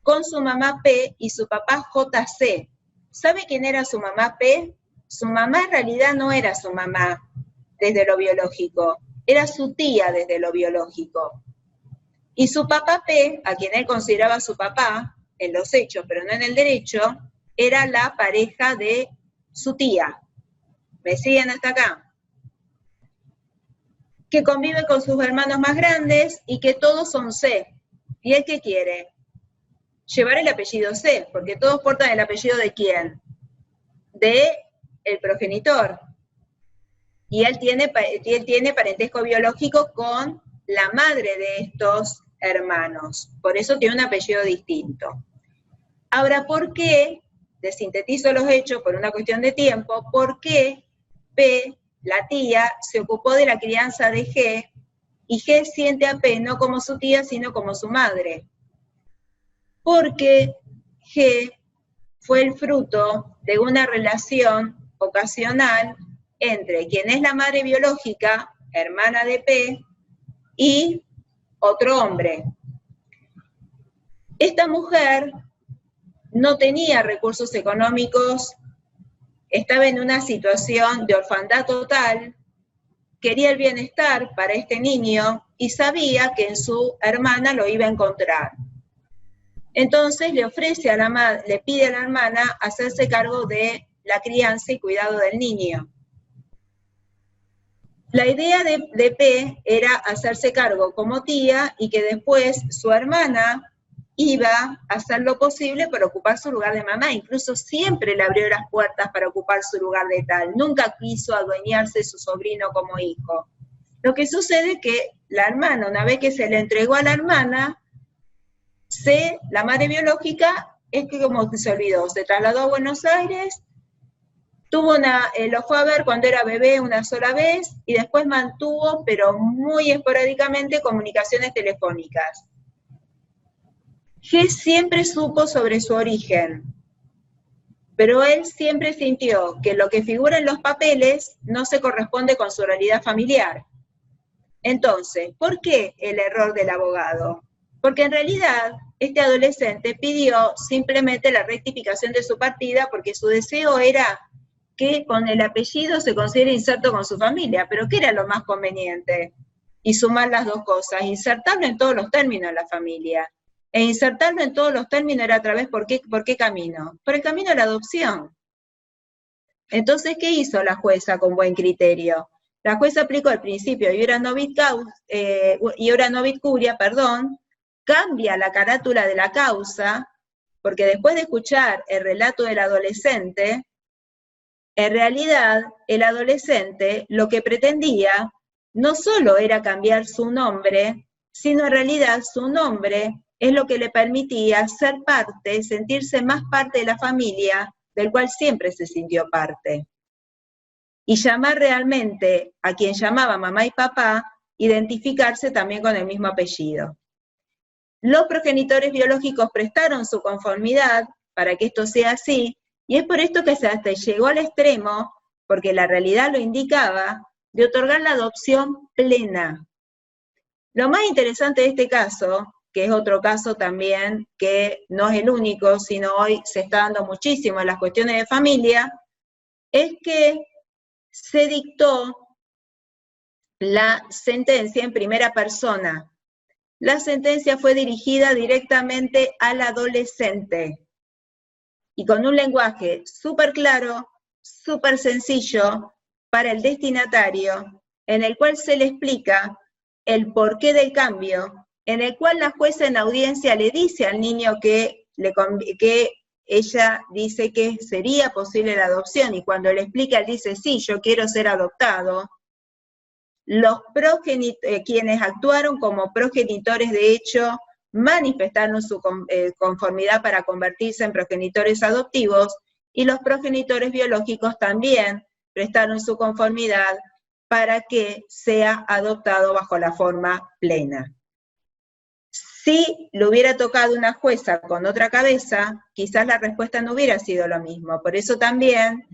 con su mamá P y su papá JC. ¿Sabe quién era su mamá P? Su mamá en realidad no era su mamá desde lo biológico, era su tía desde lo biológico. Y su papá P, a quien él consideraba su papá, en los hechos, pero no en el derecho, era la pareja de su tía. ¿Me siguen hasta acá? Que convive con sus hermanos más grandes y que todos son C. ¿Y él qué quiere? Llevar el apellido C, porque todos portan el apellido ¿de quién? De el progenitor. Y él tiene parentesco biológico con la madre de estos hermanos. Por eso tiene un apellido distinto. Ahora, ¿por qué? Desintetizo los hechos por una cuestión de tiempo. ¿Por qué P, la tía, se ocupó de la crianza de G y G siente a P no como su tía, sino como su madre? Porque G fue el fruto de una relación ocasional entre quien es la madre biológica, hermana de P, y otro hombre. Esta mujer no tenía recursos económicos, estaba en una situación de orfandad total, quería el bienestar para este niño y sabía que en su hermana lo iba a encontrar. Entonces le ofrece a le pide a la hermana hacerse cargo de la crianza y cuidado del niño. La idea de P era hacerse cargo como tía y que después su hermana iba a hacer lo posible para ocupar su lugar de mamá, incluso siempre le abrió las puertas para ocupar su lugar de tal, nunca quiso adueñarse de su sobrino como hijo. Lo que sucede es que la hermana, una vez que se le entregó a la hermana, la madre biológica, es que como se olvidó, se trasladó a Buenos Aires, lo fue a ver cuando era bebé una sola vez, y después mantuvo, pero muy esporádicamente, comunicaciones telefónicas. G siempre supo sobre su origen, pero él siempre sintió que lo que figura en los papeles no se corresponde con su realidad familiar. Entonces, ¿por qué el error del abogado? Porque en realidad este adolescente pidió simplemente la rectificación de su partida porque su deseo era que con el apellido se considere inserto con su familia, pero ¿qué era lo más conveniente? Y sumar las dos cosas, insertarlo en todos los términos de la familia. E insertarlo en todos los términos era a través, ¿por qué camino? Por el camino de la adopción. Entonces, ¿qué hizo la jueza con buen criterio? La jueza aplicó el principio iura novit curia, cambia la carátula de la causa, porque después de escuchar el relato del adolescente, en realidad el adolescente lo que pretendía no solo era cambiar su nombre, sino en realidad su nombre es lo que le permitía ser parte, sentirse más parte de la familia, del cual siempre se sintió parte. Y llamar realmente a quien llamaba mamá y papá, identificarse también con el mismo apellido. Los progenitores biológicos prestaron su conformidad para que esto sea así, y es por esto que se hasta llegó al extremo, porque la realidad lo indicaba, de otorgar la adopción plena. Lo más interesante de este caso, que es otro caso también que no es el único, sino hoy se está dando muchísimo en las cuestiones de familia, es que se dictó la sentencia en primera persona. La sentencia fue dirigida directamente al adolescente y con un lenguaje súper claro, súper sencillo para el destinatario, en el cual se le explica el porqué del cambio, en el cual la jueza en audiencia le dice al niño que ella dice que sería posible la adopción, y cuando le explica, él dice, sí, yo quiero ser adoptado. Los quienes actuaron como progenitores de hecho manifestaron su conformidad para convertirse en progenitores adoptivos, y los progenitores biológicos también prestaron su conformidad para que sea adoptado bajo la forma plena. Si le hubiera tocado una jueza con otra cabeza, quizás la respuesta no hubiera sido lo mismo. Por eso también,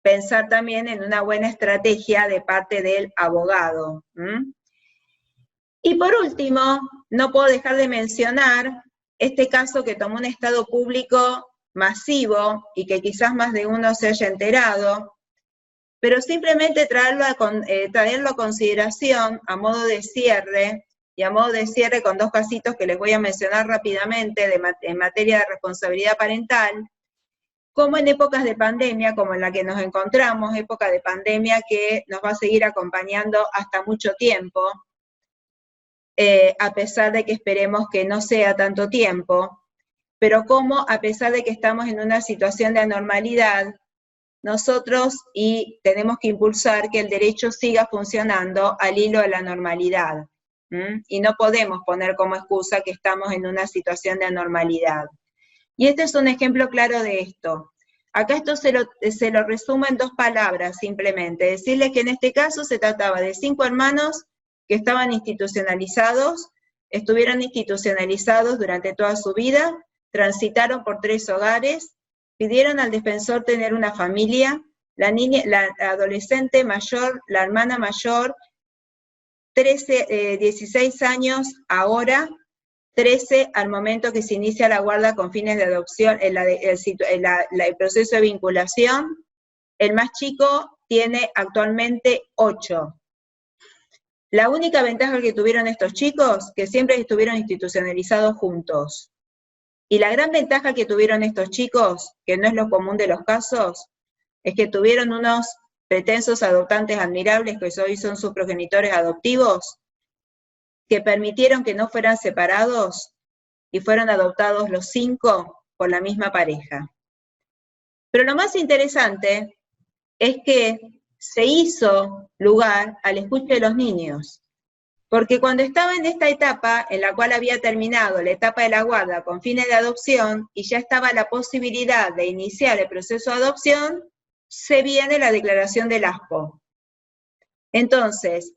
pensar también en una buena estrategia de parte del abogado. Y por último, no puedo dejar de mencionar este caso que tomó un estado público masivo y que quizás más de uno se haya enterado, pero simplemente traerlo a consideración a modo de cierre, y a modo de cierre con dos casitos que les voy a mencionar rápidamente en materia de responsabilidad parental, como en épocas de pandemia, como en la que nos encontramos, época de pandemia que nos va a seguir acompañando hasta mucho tiempo, a pesar de que esperemos que no sea tanto tiempo, pero como a pesar de que estamos en una situación de anormalidad, nosotros tenemos que impulsar que el derecho siga funcionando al hilo de la normalidad. Y no podemos poner como excusa que estamos en una situación de anormalidad. Y este es un ejemplo claro de esto. Acá esto se lo resumo en dos palabras simplemente. Decirles que en este caso se trataba de 5 hermanos que estaban institucionalizados, estuvieron institucionalizados durante toda su vida, transitaron por 3 hogares, pidieron al defensor tener una familia, la adolescente mayor, la hermana mayor, 16 años ahora, 13 al momento que se inicia la guarda con fines de adopción, el proceso de vinculación. El más chico tiene actualmente 8. La única ventaja que tuvieron estos chicos, que siempre estuvieron institucionalizados juntos. Y la gran ventaja que tuvieron estos chicos, que no es lo común de los casos, es que tuvieron unos pretensos adoptantes admirables, que hoy son sus progenitores adoptivos, que permitieron que no fueran separados y fueron adoptados los 5 por la misma pareja. Pero lo más interesante es que se hizo lugar al escuche de los niños, porque cuando estaba en esta etapa, en la cual había terminado la etapa de la guarda con fines de adopción, y ya estaba la posibilidad de iniciar el proceso de adopción, se viene la declaración del ASPO. Entonces,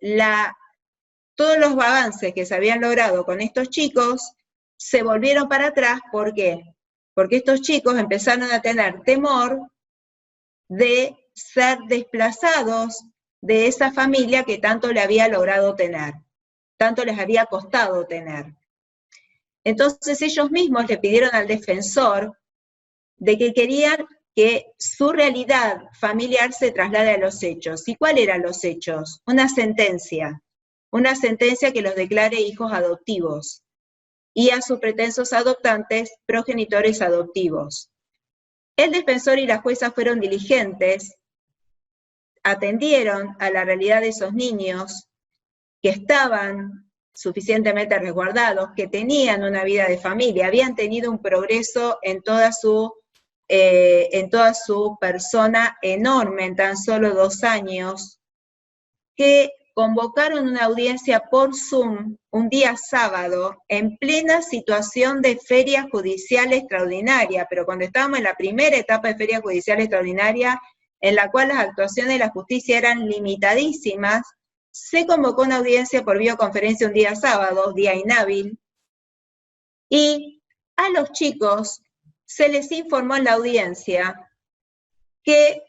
todos los avances que se habían logrado con estos chicos se volvieron para atrás. ¿Por qué? Porque estos chicos empezaron a tener temor de ser desplazados de esa familia que tanto le había logrado tener, tanto les había costado tener. Entonces ellos mismos le pidieron al defensor de que querían que su realidad familiar se traslade a los hechos. ¿Y cuáles eran los hechos? Una sentencia que los declare hijos adoptivos, y a sus pretensos adoptantes progenitores adoptivos. El defensor y la jueza fueron diligentes, atendieron a la realidad de esos niños que estaban suficientemente resguardados, que tenían una vida de familia, habían tenido un progreso en toda su persona enorme en tan solo 2 años, que convocaron una audiencia por Zoom un día sábado, en plena situación de feria judicial extraordinaria, pero cuando estábamos en la primera etapa de feria judicial extraordinaria, en la cual las actuaciones de la justicia eran limitadísimas, se convocó una audiencia por videoconferencia un día sábado, día inhábil, y a los chicos se les informó en la audiencia que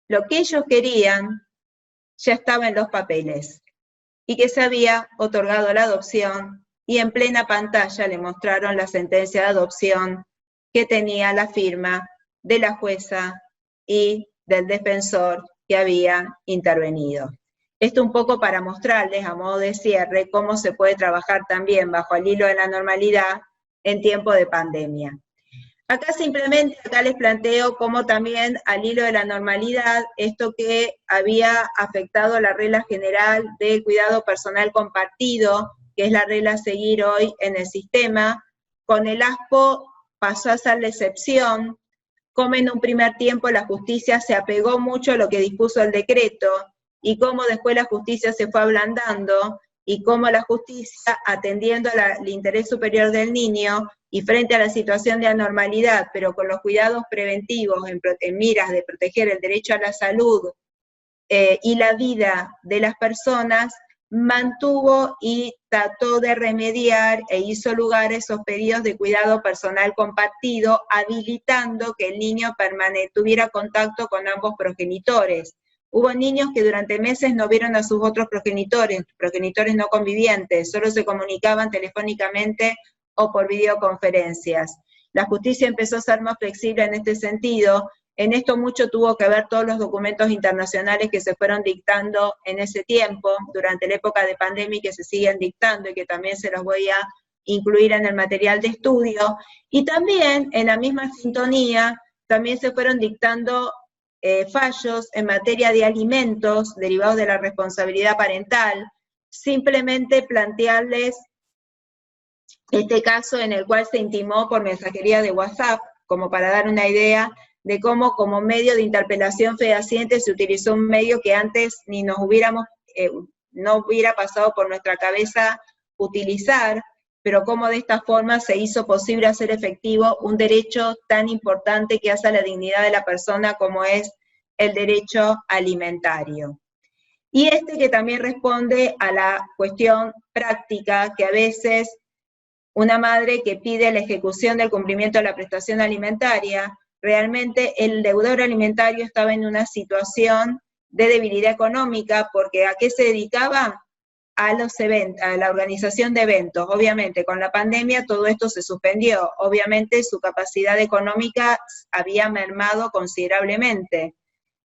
lo que ellos querían ya estaba en los papeles, y que se había otorgado la adopción, y en plena pantalla le mostraron la sentencia de adopción que tenía la firma de la jueza y del defensor que había intervenido. Esto un poco para mostrarles, a modo de cierre, cómo se puede trabajar también bajo el hilo de la normalidad en tiempo de pandemia. Acá simplemente, acá les planteo cómo también al hilo de la normalidad, esto que había afectado la regla general del cuidado personal compartido, que es la regla a seguir hoy en el sistema, con el ASPO pasó a ser la excepción, como en un primer tiempo la justicia se apegó mucho a lo que dispuso el decreto, y cómo después la justicia se fue ablandando, y cómo la justicia, atendiendo al interés superior del niño, y frente a la situación de anormalidad, pero con los cuidados preventivos en miras de proteger el derecho a la salud y la vida de las personas, mantuvo y trató de remediar e hizo lugar a esos pedidos de cuidado personal compartido, habilitando que el niño tuviera contacto con ambos progenitores. Hubo niños que durante meses no vieron a sus otros progenitores no convivientes, solo se comunicaban telefónicamente o por videoconferencias. La justicia empezó a ser más flexible en este sentido. En esto mucho tuvo que ver todos los documentos internacionales que se fueron dictando en ese tiempo, durante la época de pandemia, y que se siguen dictando y que también se los voy a incluir en el material de estudio. Y también, en la misma sintonía, también se fueron dictando fallos en materia de alimentos derivados de la responsabilidad parental. Simplemente plantearles este caso en el cual se intimó por mensajería de WhatsApp, como para dar una idea de cómo como medio de interpelación fehaciente se utilizó un medio que antes ni nos hubiéramos, no hubiera pasado por nuestra cabeza utilizar, pero cómo de esta forma se hizo posible hacer efectivo un derecho tan importante que hace a la dignidad de la persona como es el derecho alimentario. Y este que también responde a la cuestión práctica que a veces una madre que pide la ejecución del cumplimiento de la prestación alimentaria, realmente el deudor alimentario estaba en una situación de debilidad económica, porque ¿a qué se dedicaba? A los eventos, a la organización de eventos. Obviamente con la pandemia todo esto se suspendió, obviamente su capacidad económica había mermado considerablemente.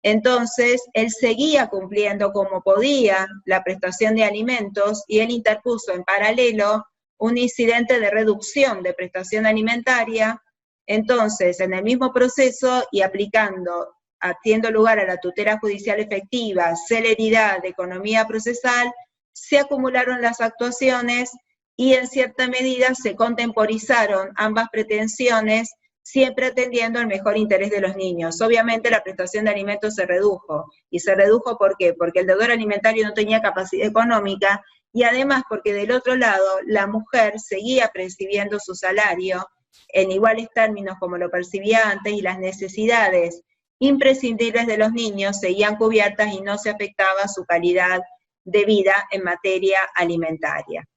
Entonces, él seguía cumpliendo como podía la prestación de alimentos y él interpuso en paralelo un incidente de reducción de prestación alimentaria. Entonces, en el mismo proceso y haciendo lugar a la tutela judicial efectiva, celeridad, economía procesal, se acumularon las actuaciones y en cierta medida se contemporizaron ambas pretensiones, siempre atendiendo al mejor interés de los niños. Obviamente la prestación de alimentos se redujo. ¿Y se redujo por qué? Porque el deudor alimentario no tenía capacidad económica, y además porque del otro lado la mujer seguía percibiendo su salario en iguales términos como lo percibía antes, y las necesidades imprescindibles de los niños seguían cubiertas y no se afectaba su calidad de vida en materia alimentaria.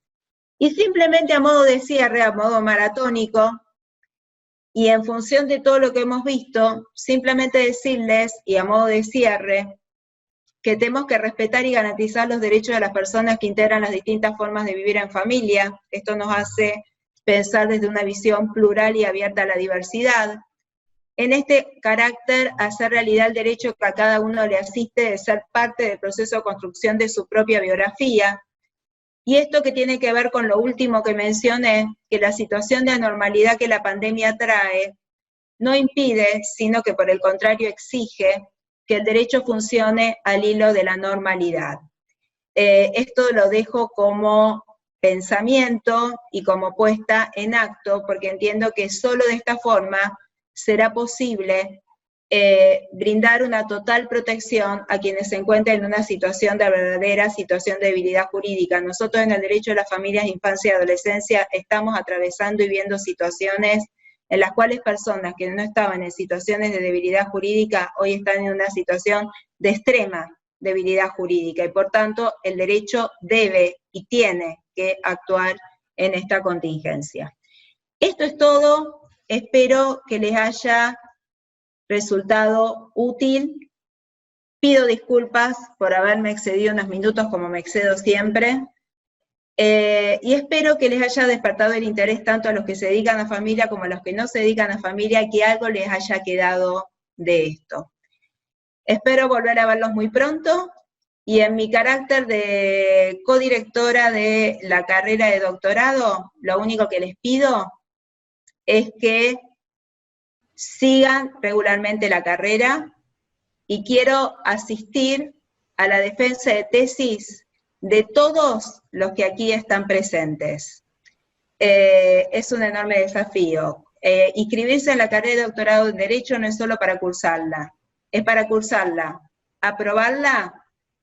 Y simplemente a modo de cierre, a modo maratónico, y en función de todo lo que hemos visto, simplemente decirles, y a modo de cierre, que tenemos que respetar y garantizar los derechos de las personas que integran las distintas formas de vivir en familia. Esto nos hace pensar desde una visión plural y abierta a la diversidad. En este carácter, hacer realidad el derecho que a cada uno le asiste de ser parte del proceso de construcción de su propia biografía. Y esto que tiene que ver con lo último que mencioné, que la situación de anormalidad que la pandemia trae, no impide, sino que por el contrario exige, que el derecho funcione al hilo de la normalidad. Esto lo dejo como pensamiento y como puesta en acto, porque entiendo que solo de esta forma será posible brindar una total protección a quienes se encuentren en una situación de verdadera situación de debilidad jurídica. Nosotros en el derecho de las familias, infancia y adolescencia estamos atravesando y viendo situaciones en las cuales personas que no estaban en situaciones de debilidad jurídica hoy están en una situación de extrema debilidad jurídica, y por tanto el derecho debe y tiene que actuar en esta contingencia. Esto es todo, espero que les haya resultado útil. Pido disculpas por haberme excedido unos minutos como me excedo siempre. Y espero que les haya despertado el interés tanto a los que se dedican a familia como a los que no se dedican a familia, que algo les haya quedado de esto. Espero volver a verlos muy pronto Y en mi carácter de codirectora de la carrera de doctorado, lo único que les pido es que sigan regularmente la carrera y quiero asistir a la defensa de tesis de todos los que aquí están presentes. Es un enorme desafío. Inscribirse en la carrera de doctorado en Derecho no es solo para cursarla, es para cursarla, aprobarla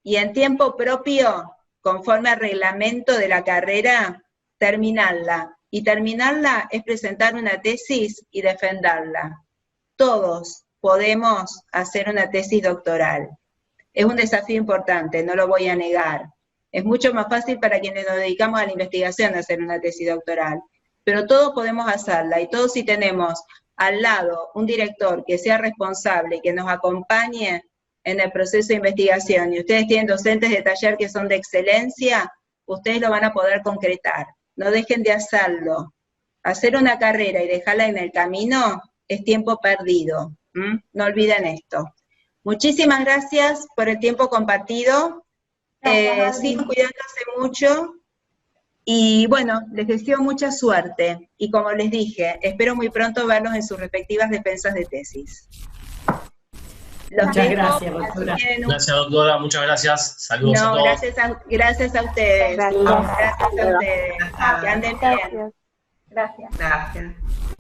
y en tiempo propio, conforme al reglamento de la carrera, terminarla. Y terminarla es presentar una tesis y defenderla. Todos podemos hacer una tesis doctoral. Es un desafío importante, no lo voy a negar. Es mucho más fácil para quienes nos dedicamos a la investigación hacer una tesis doctoral, pero todos podemos hacerla, y todos si tenemos al lado un director que sea responsable y que nos acompañe en el proceso de investigación, y ustedes tienen docentes de taller que son de excelencia, ustedes lo van a poder concretar. No dejen de hacerlo. Hacer una carrera y dejarla en el camino es tiempo perdido. No olviden esto. Muchísimas gracias por el tiempo compartido. Sigan cuidándose mucho. Y bueno, les deseo mucha suerte. Y como les dije, espero muy pronto verlos en sus respectivas defensas de tesis. Muchas gracias, doctora. Gracias, doctora. Muchas gracias. Saludos a todos. Gracias a ustedes. Gracias a ustedes. Que anden bien. Gracias. Gracias.